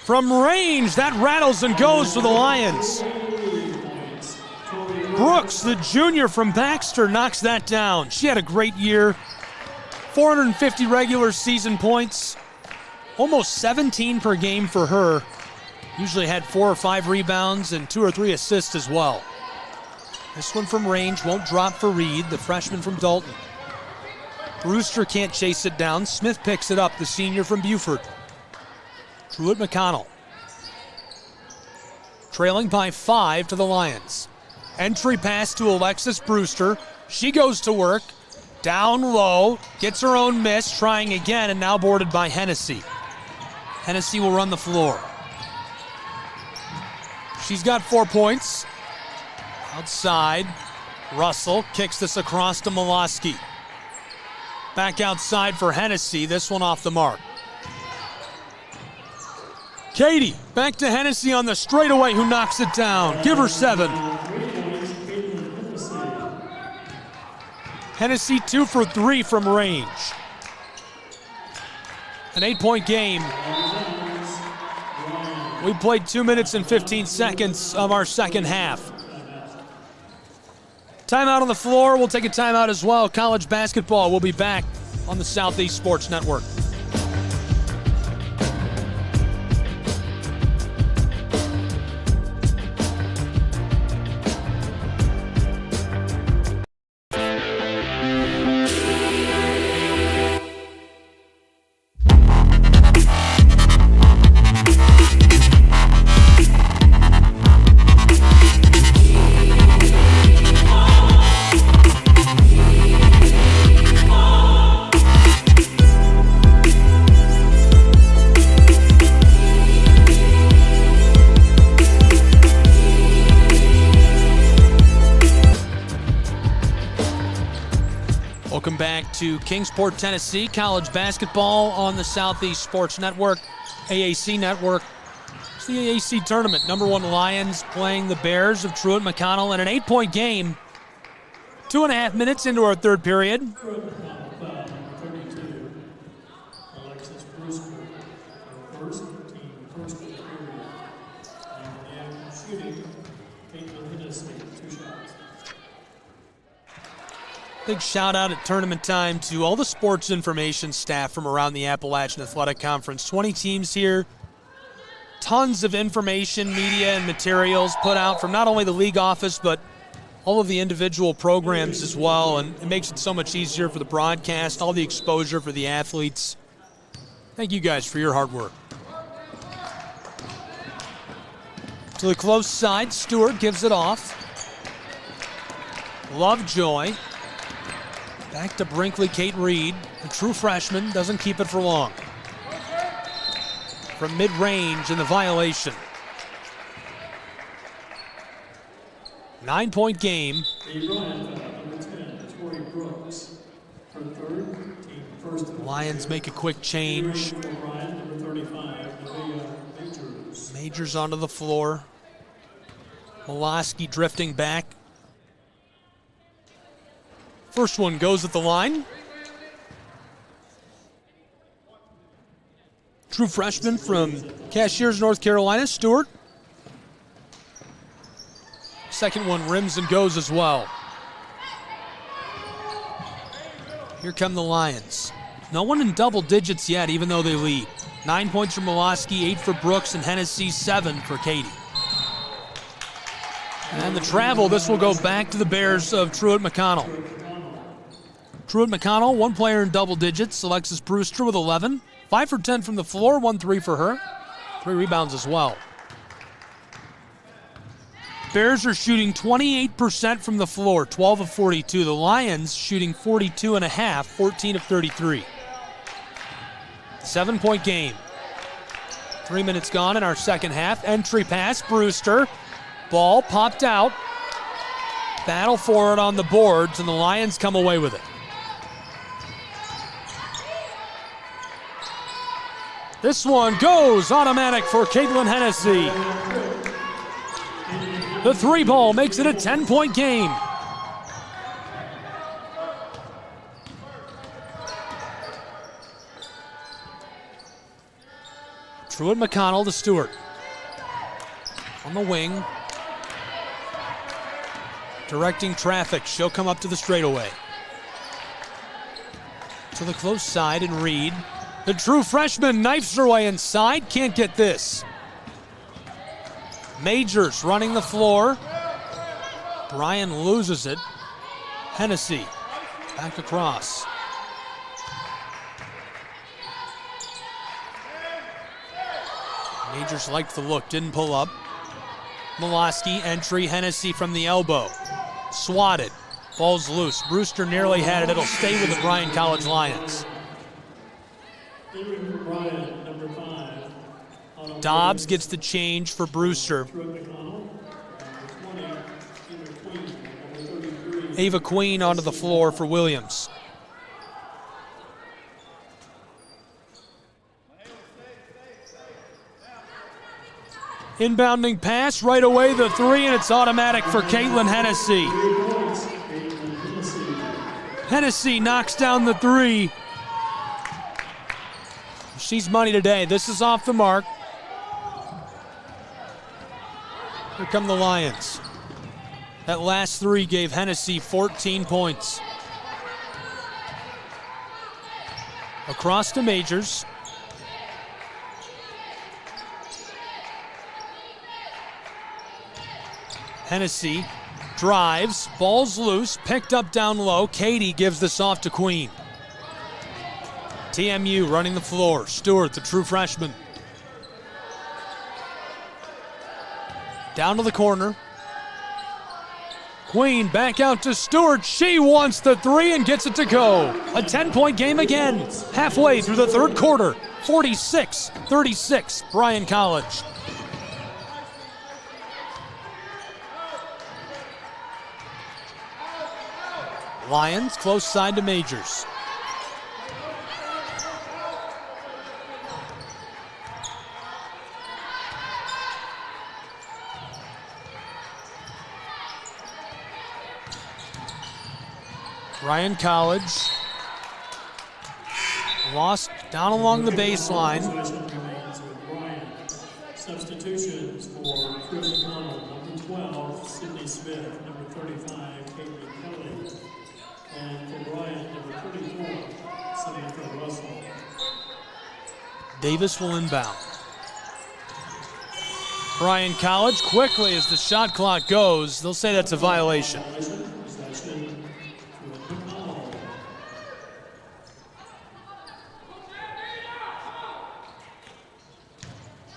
From range, that rattles and goes for the Lions. Brooks, the junior from Baxter, knocks that down. She had a great year. 450 regular season points, almost 17 per game for her. Usually had 4 or 5 rebounds and 2 or 3 assists as well. This one from range won't drop for Reed, the freshman from Dalton. Brewster can't chase it down. Smith picks it up, the senior from Buford. Truett-McConnell trailing by 5 to the Lions. Entry pass to Alexis Brewster. She goes to work, Down low, gets her own miss, trying again, and now boarded by Hennessy. Hennessy will run the floor. She's got 4 points. Outside, Russell kicks this across to Molosky. Back outside for Hennessy, this one off the mark. Katie, back to Hennessy on the straightaway, who knocks it down. Give her 7. Hennessy 2 for 3 from range. An 8-point game. We played 2 minutes and 15 seconds of our second half. Timeout on the floor. We'll take a timeout as well. College basketball will be back on the Southeast Sports Network. Welcome back to Kingsport, Tennessee. College basketball on the Southeast Sports Network, AAC Network. It's the AAC tournament. #1 Lions playing the Bears of Truett-McConnell in an 8-point game. 2.5 minutes into our third period. Big shout out at tournament time to all the sports information staff from around the Appalachian Athletic Conference. 20 teams here. Tons of information, media, and materials put out from not only the league office, but all of the individual programs as well. And it makes it so much easier for the broadcast, all the exposure for the athletes. Thank you guys for your hard work. To the close side, Stewart gives it off. Lovejoy. Back to Brinkley, Kate Reed, a true freshman, doesn't keep it for long. From mid-range in the violation. 9-point game. Lions make a quick change. Majors onto the floor. Molosky drifting back. First one goes at the line. True freshman from Cashiers, North Carolina, Stewart. Second one rims and goes as well. Here come the Lions. No one in double digits yet, even though they lead. 9 points for Molosky, 8 for Brooks, and Hennessy, 7 for Katie. And the travel, this will go back to the Bears of Truett-McConnell. Truett-McConnell, one player in double digits. Alexis Brewster with 11. 5 for 10 from the floor, 1 3 for her. 3 rebounds as well. Bears are shooting 28% from the floor, 12 of 42. The Lions shooting 42.5, 14 of 33. 7-point game. 3 minutes gone in our second half. Entry pass, Brewster. Ball popped out. Battle for it on the boards, and the Lions come away with it. This one goes automatic for Caitlin Hennessy. The 3-ball makes it a 10-point game. Truett-McConnell to Stewart. On the wing. Directing traffic. She'll come up to the straightaway. To the close side and Reed. The true freshman knifes her way inside. Can't get this. Majors running the floor. Bryan loses it. Hennessy back across. Majors liked the look, didn't pull up. Molosky, entry, Hennessy from the elbow. Swatted. Ball's loose. Brewster nearly had it. It'll stay with the Bryan College Lions. Bryan, number 5. Dobbs gets the change for Brewster. Truett-McConnell, number 20, Ava Queen onto the floor for Williams. Inbounding pass, right away the 3, and it's automatic for Caitlin Hennessy. Hennessy knocks down the 3. She's money today. This is off the mark. Here come the Lions. That last 3 gave Hennessy 14 points. Across to Majors. Hennessy drives, ball's loose, picked up down low. Katie gives this off to Queen. TMU running the floor. Stewart, the true freshman. Down to the corner. Queen back out to Stewart. She wants the 3 and gets it to go. A 10-point game again. Halfway through the third quarter. 46-36, Bryan College. Lions close side to Majors. Bryan College lost down along the baseline. Substitutions for Truett-McConnell, number 12, Sydney Smith, number 35, Caitlin Kelly, and for Bryan, number 34, Samantha Russell. Davis will inbound. Bryan College quickly as the shot clock goes. They'll say that's a violation.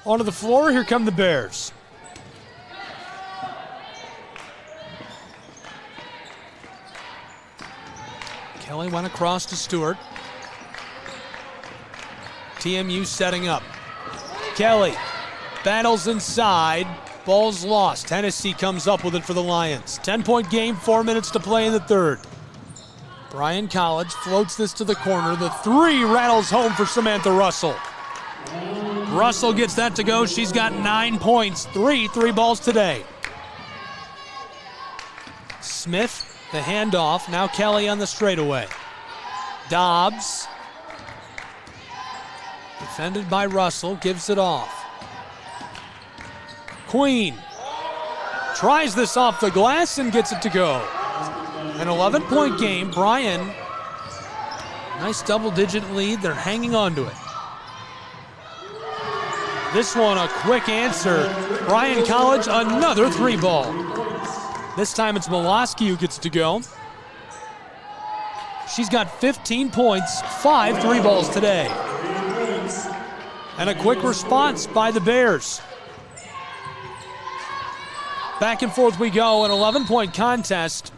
Onto the floor, here come the Bears. Kelly went across to Stewart. TMU setting up. Kelly battles inside. Ball's lost. Tennessee comes up with it for the Lions. 10-point game, 4 minutes to play in the third. Bryan College floats this to the corner. The 3 rattles home for Samantha Russell. Russell gets that to go. She's got 9 points, 3 balls today. Smith, the handoff. Now Kelly on the straightaway. Dobbs, defended by Russell, gives it off. Queen tries this off the glass and gets it to go. An 11-point game. Bryan, nice double-digit lead. They're hanging on to it. This one a quick answer. Bryan College, another 3-ball. This time it's Miloski who gets to go. She's got 15 points, 5 3-balls today. And a quick response by the Bears. Back and forth we go, an 11-point contest.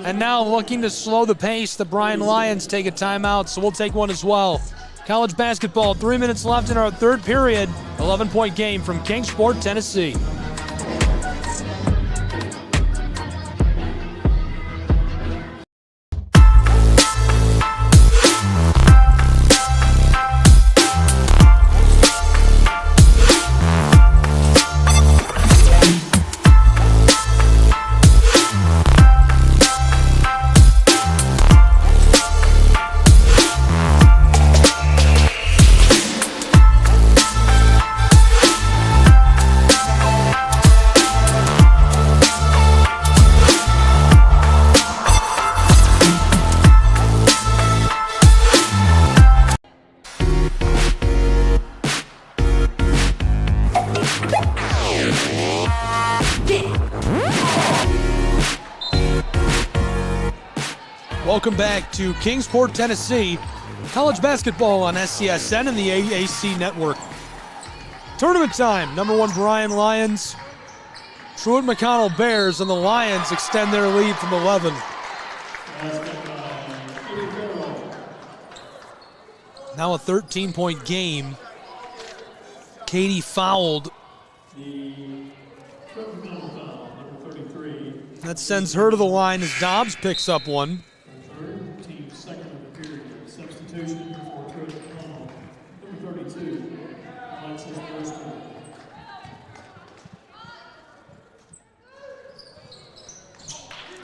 And now looking to slow the pace, the Bryan Lions take a timeout, so we'll take one as well. College basketball, 3 minutes left in our third period. 11-point game from Kingsport, Tennessee. Welcome back to Kingsport, Tennessee. College basketball on SCSN and the AAC network. Tournament time. Number 1 Bryan Lions. Truett-McConnell Bears, and the Lions extend their lead from 11. Now a 13-point game. Katie fouled. That sends her to the line as Dobbs picks up one. Team second of the period. Substitution for Truett-McConnell. Number 32, Alexis Brewster.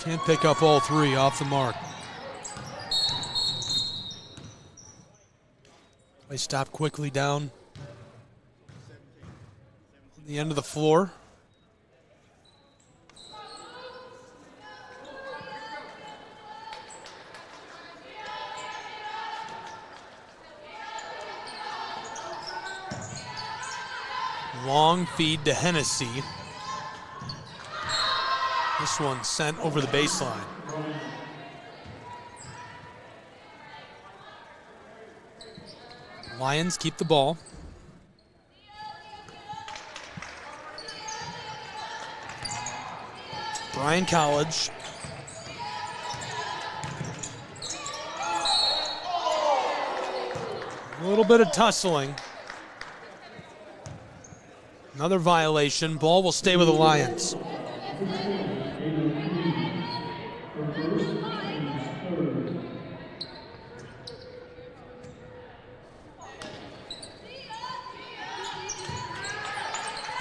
Can't pick up all three off the mark. They stop quickly down on the end of the floor. Long feed to Hennessy. This one sent over the baseline. Lions keep the ball. Bryan College. A little bit of tussling. Another violation. Ball will stay with the Lions.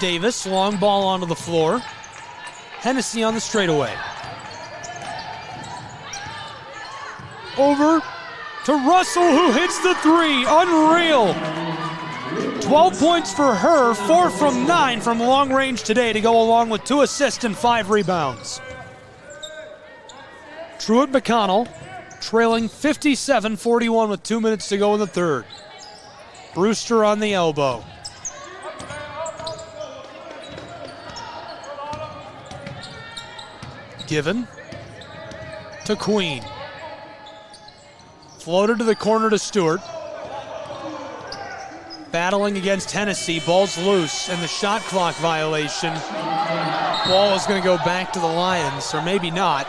Davis, long ball onto the floor. Hennessy on the straightaway. Over to Russell, who hits the three. Unreal. 12 points for her, 4 from 9 from long range today to go along with 2 assists and 5 rebounds. Truett-McConnell trailing 57-41 with 2 minutes to go in the third. Brewster on the elbow. Given to Queen. Floated to the corner to Stewart. Battling against Hennessy, ball's loose, and the shot clock violation. Ball is going to go back to the Lions, or maybe not.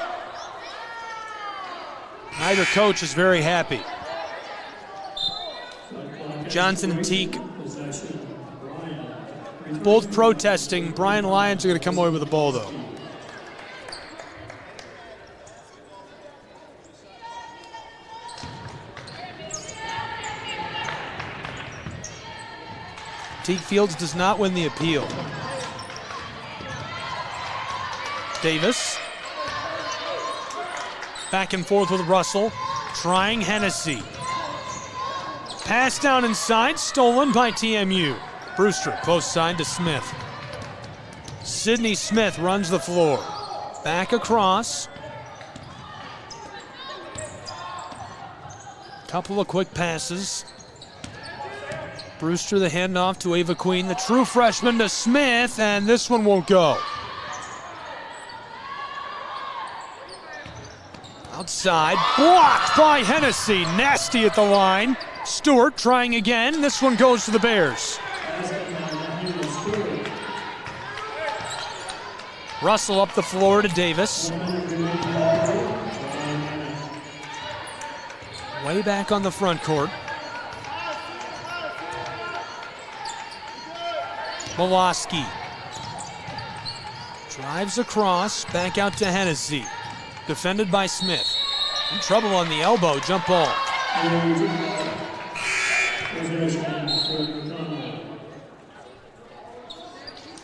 Neither coach is very happy. Johnson and Teague both protesting. Bryan Lions are going to come away with the ball, though. Teague Fields does not win the appeal. Davis. Back and forth with Russell. Trying Hennessy. Pass down inside, stolen by TMU. Brewster, close side to Smith. Sydney Smith runs the floor. Back across. Couple of quick passes. Brewster the handoff to Ava Queen, the true freshman to Smith, and this one won't go. Outside, blocked by Hennessy, nasty at the line. Stewart trying again, this one goes to the Bears. Russell up the floor to Davis. Way back on the front court. Moloski drives across, back out to Hennessy. Defended by Smith. In trouble on the elbow, jump ball.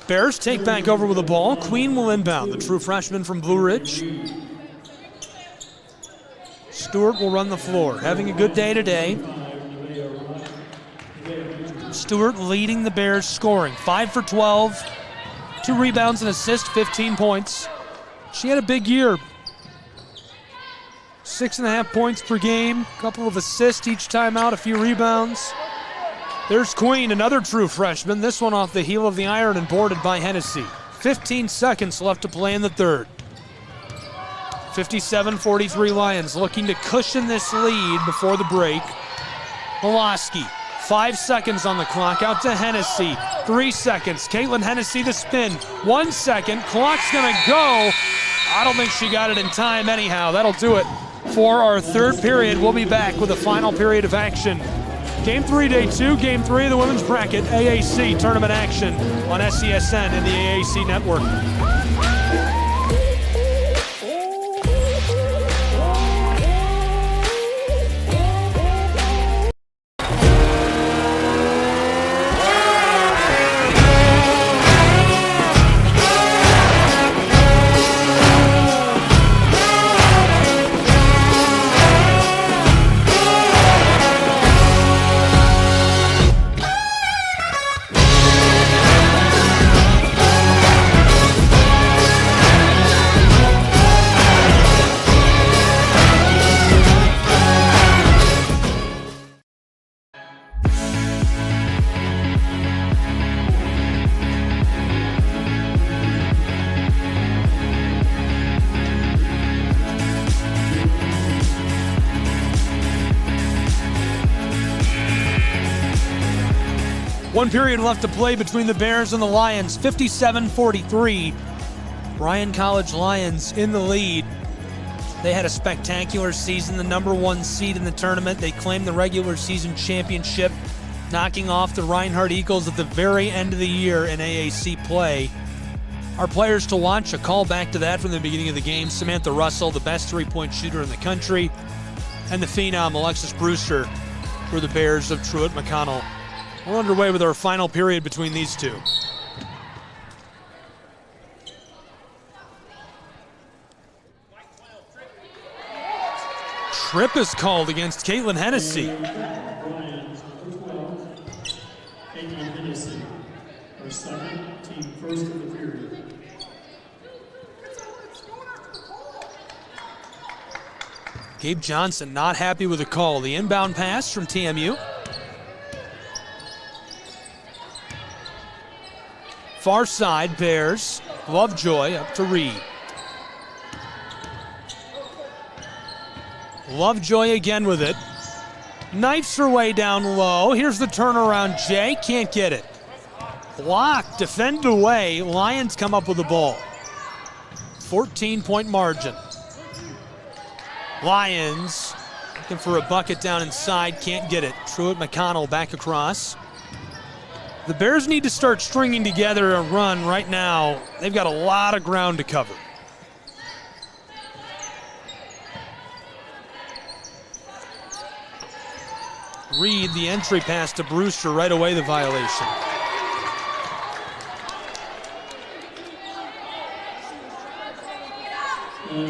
Bears take back over with the ball. Queen will inbound, the true freshman from Blue Ridge. Stewart will run the floor, having a good day today. Stewart leading the Bears scoring, 5 for 12, 2 rebounds and assists, 15 points. She had a big year. 6.5 points per game, a couple of assists each time out, a few rebounds. There's Queen, another true freshman, this one off the heel of the iron and boarded by Hennessy. 15 seconds left to play in the third. 57-43 Lions looking to cushion this lead before the break. Moloski. 5 seconds on the clock, out to Hennessy. 3 seconds, Caitlin Hennessy the spin. 1 second, clock's gonna go. I don't think she got it in time anyhow. That'll do it. for our third period. We'll be back with the final period of action. Game 3, Day 2, Game 3 of the women's bracket, AAC tournament action on SCSN and the AAC network. One period left to play between the Bears and the Lions, 57-43. Bryan College Lions in the lead. They had a spectacular season, the number 1 seed in the tournament. They claimed the regular season championship, knocking off the Reinhardt Eagles at the very end of the year in AAC play. Our players to watch, a call back to that from the beginning of the game. Samantha Russell, the best three-point shooter in the country, and the phenom Alexis Brewster for the Bears of Truett-McConnell. We're underway with our final period between these two. Trip is called against Caitlin Hennessy. Caitlin Hennessy, our second, team first of the period. Gabe Johnson not happy with the call. The inbound pass from TMU. Far side, Bears. Lovejoy up to Reed. Lovejoy again with it. Knifes her way down low. Here's the turnaround, Jay. Can't get it. Blocked, defended away. Lions come up with the ball. 14-point margin. Lions looking for a bucket down inside. Can't get it. Truett-McConnell back across. The Bears need to start stringing together a run right now. They've got a lot of ground to cover. Reed, the entry pass to Brewster, right away the violation.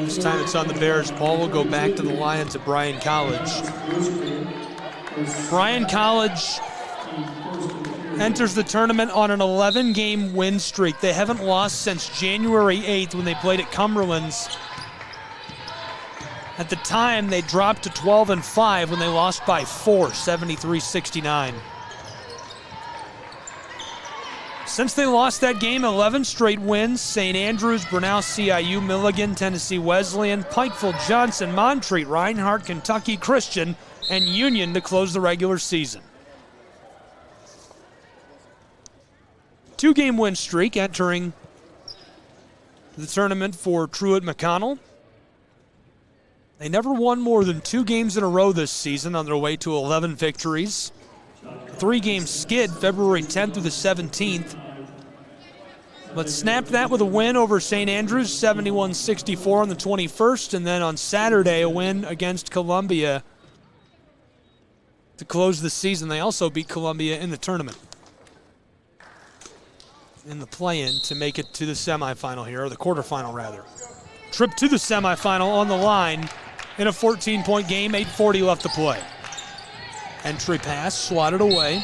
This time it's on the Bears. Ball will go back to the Lions at Bryan College. Bryan College enters the tournament on an 11-game win streak. They haven't lost since January 8th when they played at Cumberland's. At the time, they dropped to 12-5 when they lost by 4, 73-69. Since they lost that game, 11 straight wins. St. Andrews, Brenau, CIU, Milligan, Tennessee Wesleyan, Pikeville, Johnson, Montreat, Reinhardt, Kentucky Christian, and Union to close the regular season. 2-game win streak entering the tournament for Truett-McConnell. They never won more than 2 games in a row this season on their way to 11 victories. A 3-game skid February 10th through the 17th. But snapped that with a win over St. Andrews, 71-64 on the 21st, and then on Saturday a win against Columbia to close the season. They also beat Columbia in the tournament, in the play-in, to make it to the semifinal here, or the quarterfinal rather. Trip to the semifinal on the line in a 14-point game, 8:40 left to play. Entry pass swatted away.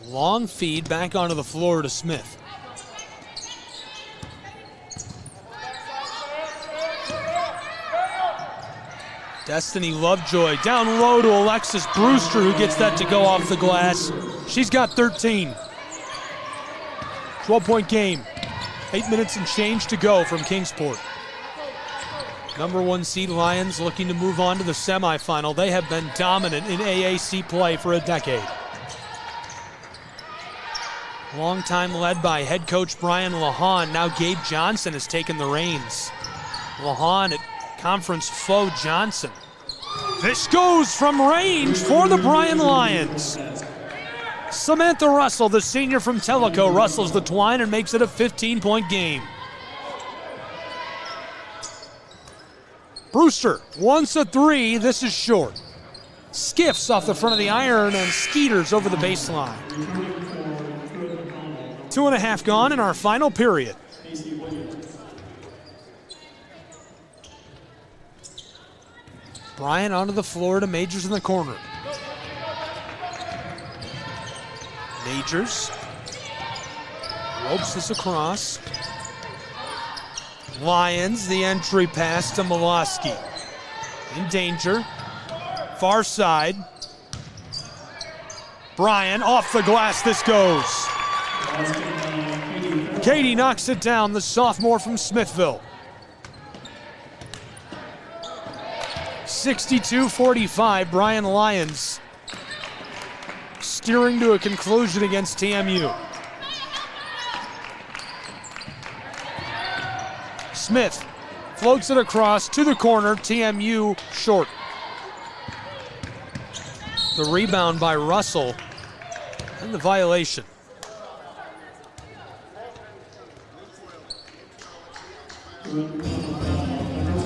Long feed back onto the floor to Smith. Destiny Lovejoy down low to Alexis Brewster, who gets that to go off the glass. She's got 13. 12-point game. 8 minutes and change to go from Kingsport. Number 1 seed Lions looking to move on to the semifinal. They have been dominant in AAC play for a decade. Long time led by head coach Bryan. Now Gabe Johnson has taken the reins. Lahan at conference foe Johnson. This goes from range for the Bryan Lions. Samantha Russell, the senior from Tellico, rustles the twine and makes it a 15-point game. Brewster wants a 3. This is short. Skiffs off the front of the iron and Skeeters over the baseline. 2.5 gone in our final period. Bryan onto the floor to Majors in the corner. Majors ropes this across. Lions, the entry pass to Miloski. In danger. Far side. Bryan off the glass, this goes. Katie knocks it down, the sophomore from Smithville. 62-45, Bryan Lions steering to a conclusion against TMU. Smith floats it across to the corner, TMU short. The rebound by Russell and the violation.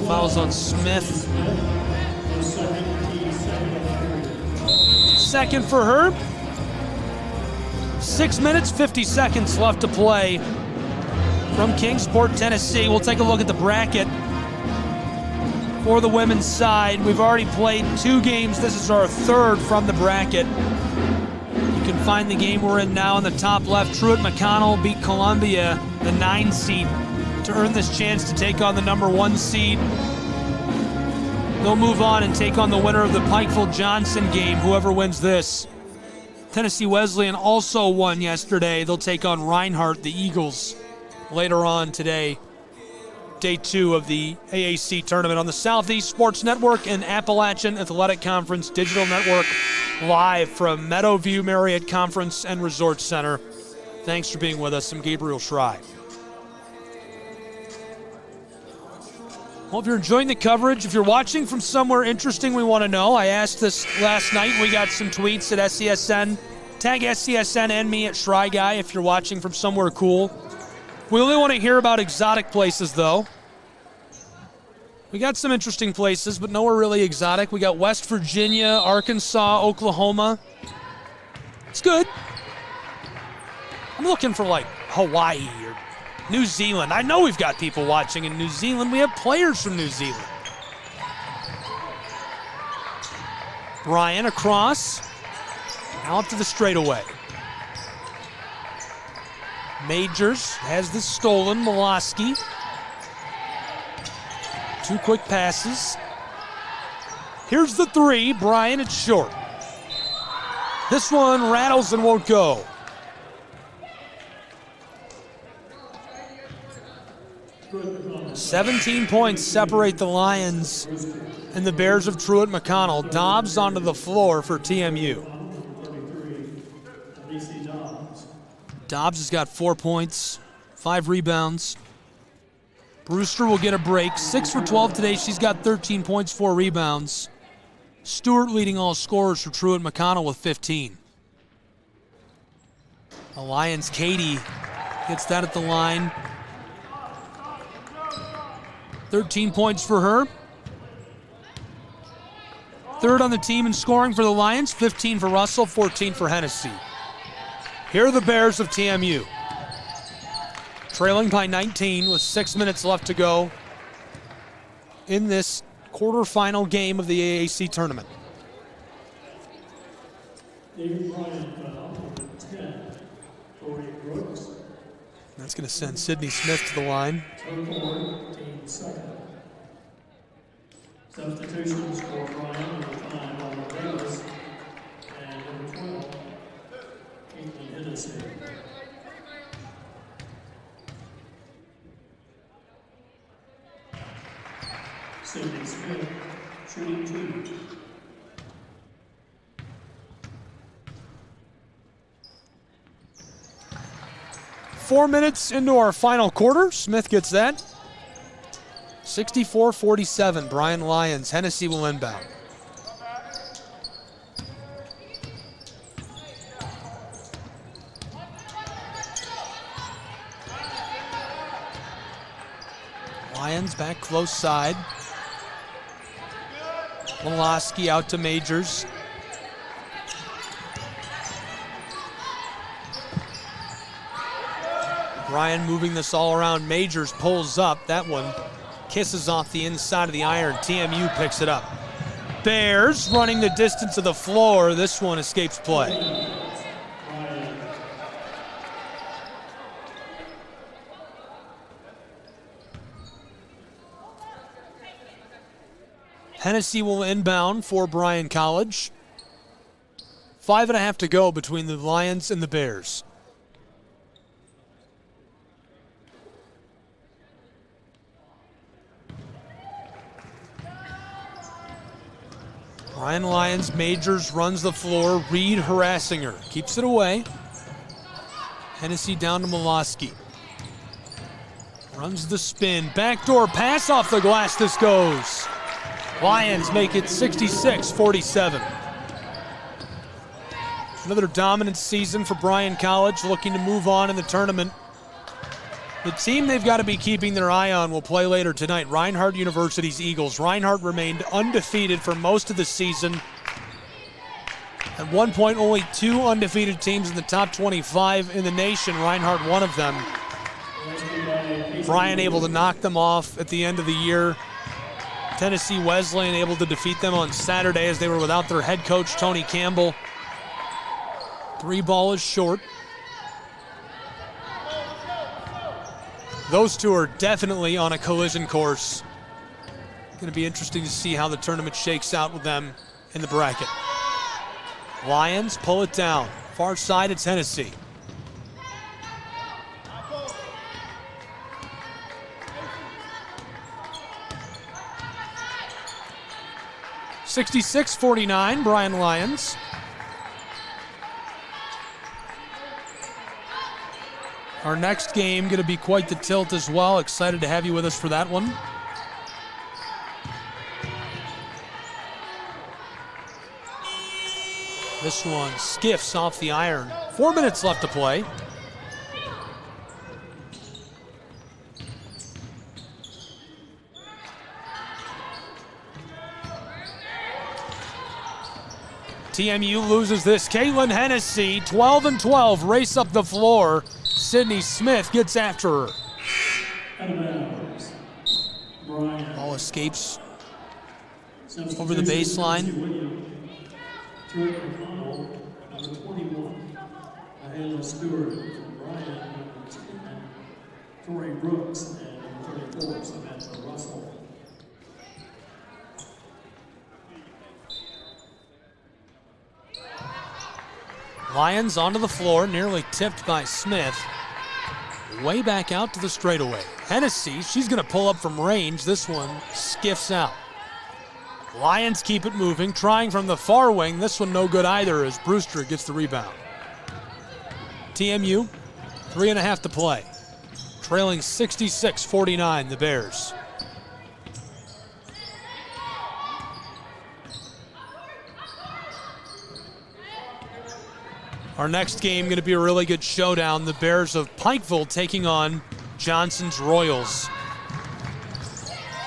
Fouls on Smith. Second for her. 6 minutes, 50 seconds left to play from Kingsport, Tennessee. We'll take a look at the bracket for the women's side. We've already played 2 games. This is our 3rd from the bracket. You can find the game we're in now in the top left. Truett-McConnell beat Columbia, the 9 seed, to earn this chance to take on the number 1 seed. They'll move on and take on the winner of the Pikeville-Johnson game, whoever wins this. Tennessee Wesleyan also won yesterday. They'll take on Reinhardt, the Eagles, later on today. Day 2 of the AAC tournament on the Southeast Sports Network and Appalachian Athletic Conference Digital Network, live from Meadowview Marriott Conference and Resort Center. Thanks for being with us. I'm Gabriel Schrei. Well, if you're enjoying the coverage, if you're watching from somewhere interesting, we want to know. I asked this last night, and we got some tweets at SCSN. Tag SCSN and me at Schrei Guy if you're watching from somewhere cool. We only want to hear about exotic places, though. We got some interesting places, but nowhere really exotic. We got West Virginia, Arkansas, Oklahoma. It's good. I'm looking for, like, Hawaii or New Zealand. I know we've got people watching in New Zealand. We have players from New Zealand. Bryan across. Now up to the straightaway. Majors has this stolen. Miloski. 2 quick passes. Here's the 3. Bryan, it's short. This one rattles and won't go. – 17 points separate the Lions and the Bears of Truett-McConnell. Dobbs onto the floor for TMU. Dobbs has got 4 points, 5 rebounds. Brewster will get a break. 6 for 12 today. She's got 13 points, 4 rebounds. Stewart leading all scorers for Truett-McConnell with 15. The Lions, Katie gets that at the line. 13 points for her. 3rd on the team in scoring for the Lions. 15 for Russell, 14 for Hennessy. Here are the Bears of TMU. Trailing by 19 with 6 minutes left to go in this quarterfinal game of the AAC tournament. That's going to send Sydney Smith to the line. Substitutions for Bryan, number 5, Oliver Davis, and number 12, Caitlin Hennessy. Sydney Smith, shooting 2. Four minutes into our final quarter. Smith gets that. 64-47, Bryan Lions. Hennessy will inbound. Lions back close side. Molosky out to Majors. Bryan moving this all around. Majors pulls up. That one kisses off the inside of the iron. TMU picks it up. Bears running the distance of the floor. This one escapes play. Hennessy will inbound for Bryan College. 5.5 to go between the Lions and the Bears. Bryan Lions, Majors runs the floor. Reed harassing her. Keeps it away. Hennessy down to Molosky. Runs the spin. Backdoor pass off the glass. This goes. Lions make it 66-47. Another dominant season for Bryan College, looking to move on in the tournament. The team they've got to be keeping their eye on will play later tonight. Reinhardt University's Eagles. Reinhardt remained undefeated for most of the season. At one point, only 2 undefeated teams in the top 25 in the nation. Reinhardt one of them. Bryan able to knock them off at the end of the year. Tennessee Wesleyan able to defeat them on Saturday as they were without their head coach, Tony Campbell. 3 ball is short. Those two are definitely on a collision course. Going to be interesting to see how the tournament shakes out with them in the bracket. Lions pull it down. Far side, it's Hennessy. (66-49), Bryan Lions. Our next game going to be quite the tilt as well. Excited to have you with us for that one. This one skiffs off the iron. 4 minutes left to play. TMU loses this. Caitlin Hennessy, 12-12, race up the floor. Sydney Smith gets after her. Ball escapes over the baseline. Truett-McConnell, number 21. Ayla Stewart, Bryan, Tori Brooks, and number 34, Samantha Russell. Lions onto the floor, nearly tipped by Smith. Way back out to the straightaway. Hennessy, she's going to pull up from range. This one skiffs out. Lions keep it moving, trying from the far wing. This one no good either as Brewster gets the rebound. TMU, 3.5 to play. Trailing 66-49, the Bears. Our next game going to be a really good showdown. The Bears of Pikeville taking on Johnson's Royals.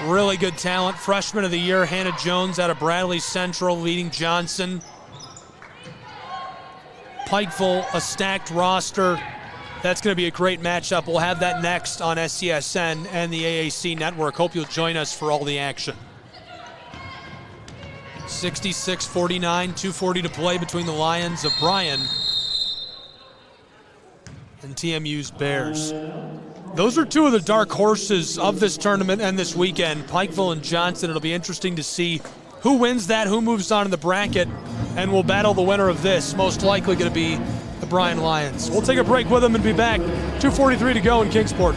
Really good talent. Freshman of the year, Hannah Jones out of Bradley Central leading Johnson. Pikeville, a stacked roster. That's going to be a great matchup. We'll have that next on SCSN and the AAC network. Hope you'll join us for all the action. 66-49, 2:40 to play between the Lions of Bryan and TMU's Bears. Those are two of the dark horses of this tournament and this weekend, Pikeville and Johnson. It'll be interesting to see who wins that, who moves on in the bracket, and we'll battle the winner of this. Most likely going to be the Bryan Lions. We'll take a break with them and be back. 2:43 to go in Kingsport.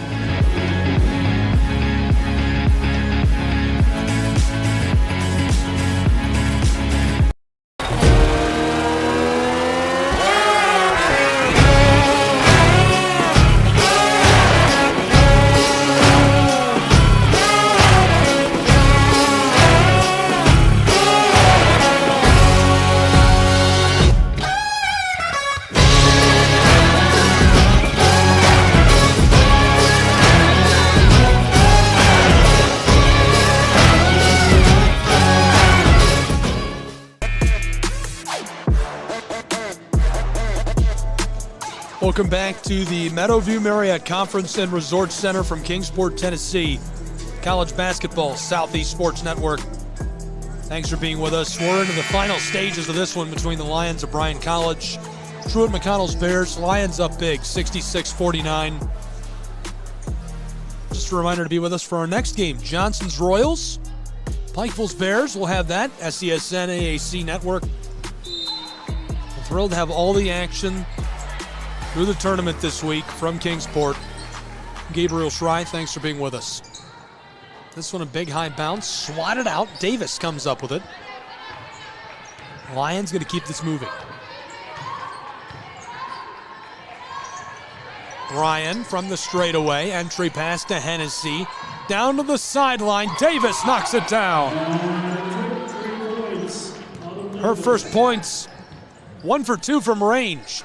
Welcome back to the Meadowview Marriott Conference and Resort Center from Kingsport, Tennessee. College basketball, Southeast Sports Network. Thanks for being with us. We're into the final stages of this one between the Lions of Bryan College. Truett-McConnell's Bears. Lions up big, 66-49. Just a reminder to be with us for our next game. Johnson's Royals. Pikeville's Bears. We'll have that. SESN AAC Network. We're thrilled to have all the action through the tournament this week from Kingsport. Gabriel Schrei, thanks for being with us. This one a big high bounce, swatted out. Davis comes up with it. Lions going to keep this moving. Bryan from the straightaway, entry pass to Hennessy. Down to the sideline, Davis knocks it down. Her first points, 1 for 2 from range.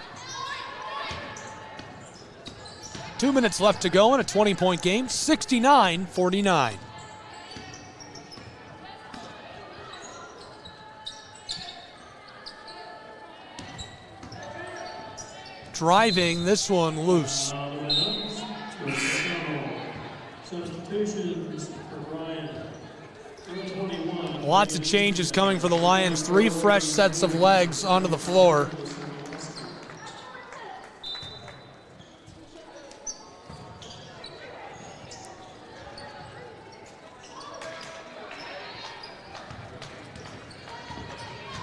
2 minutes left to go in a 20-point game, 69-49. Driving this one loose. Lots of changes coming for the Lions. 3 fresh sets of legs onto the floor.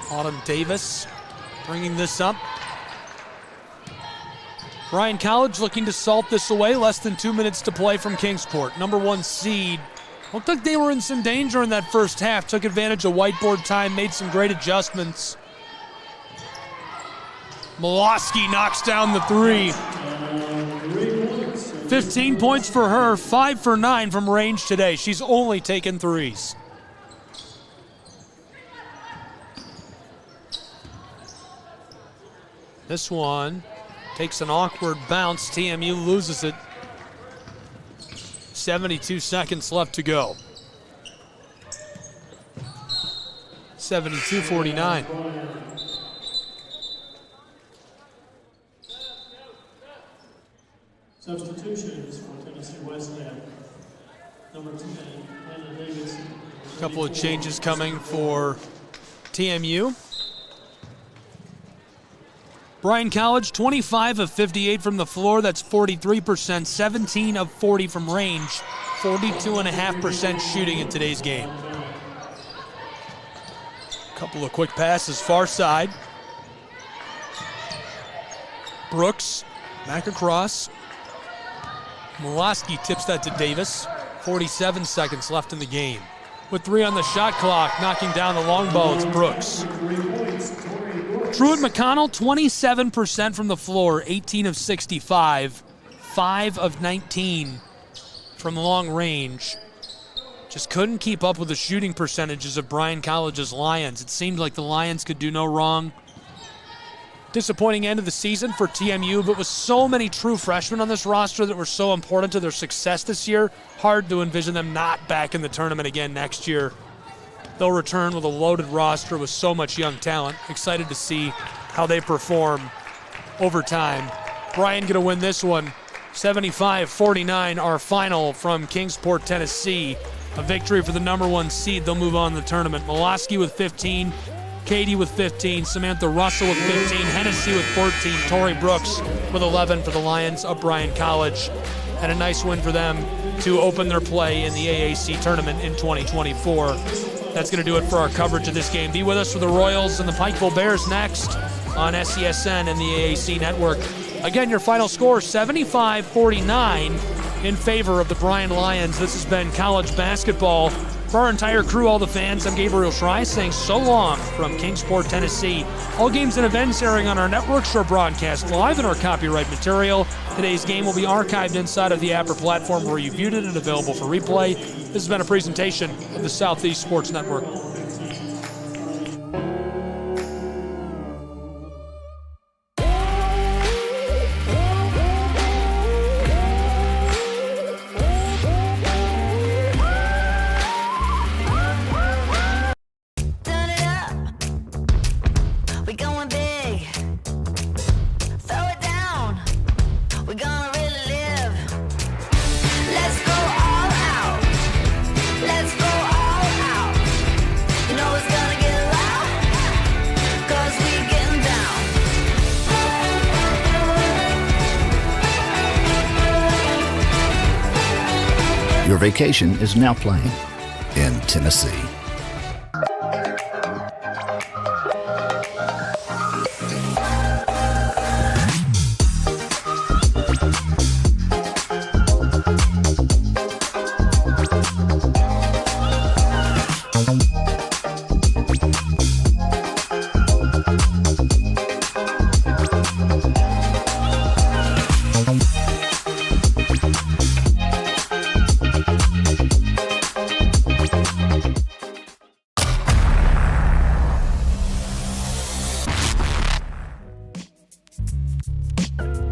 Autumn Davis bringing this up. Bryan College looking to salt this away. Less than 2 minutes to play from Kingsport. Number 1 seed. Looked like they were in some danger in that first half. Took advantage of whiteboard time. Made some great adjustments. Moloski knocks down the 3. 15 points for her. 5 for 9 from range today. She's only taken 3s. This one takes an awkward bounce. TMU loses it. 72 seconds left to go. 72-49. Substitutions for Tennessee Wesleyan. Number 10, Hannah Davidson. A couple of changes coming for TMU. Bryan College, 25 of 58 from the floor. That's 43%. 17 of 40 from range. 42.5% shooting in today's game. Couple of quick passes, far side. Brooks, back across. Moloski tips that to Davis. 47 seconds left in the game. With 3 on the shot clock, knocking down the long ball, it's Brooks. Truett-McConnell, 27% from the floor, 18 of 65, 5 of 19 from long range. Just couldn't keep up with the shooting percentages of Bryan College's Lions. It seemed like the Lions could do no wrong. Disappointing end of the season for TMU, but with so many true freshmen on this roster that were so important to their success this year, hard to envision them not back in the tournament again next year. They'll return with a loaded roster with so much young talent. Excited to see how they perform over time. Bryan going to win this one. 75-49, our final from Kingsport, Tennessee. A victory for the number 1 seed. They'll move on to the tournament. Moloski with 15, Katie with 15, Samantha Russell with 15, Hennessy with 14, Tori Brooks with 11 for the Lions of Bryan College. And a nice win for them to open their play in the AAC tournament in 2024. That's going to do it for our coverage of this game. Be with us for the Royals and the Pikeville Bears next on SESN and the AAC Network. Again, your final score, 75-49 in favor of the Bryan Lions. This has been college basketball. For our entire crew, all the fans, I'm Gabriel Schrei saying so long from Kingsport, Tennessee. All games and events airing on our networks are broadcast live in our copyright material. Today's game will be archived inside of the Apper platform where you viewed it and available for replay. This has been a presentation of the Southeast Sports Network. Your vacation is now playing in Tennessee.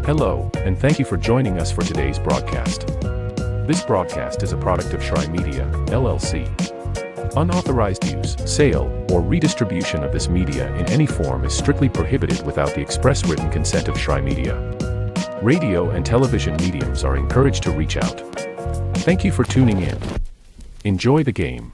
Hello, and thank you for joining us for today's broadcast. This broadcast is a product of Truett Media, LLC. Unauthorized use, sale, or redistribution of this media in any form is strictly prohibited without the express written consent of Truett Media. Radio and television mediums are encouraged to reach out. Thank you for tuning in. Enjoy the game.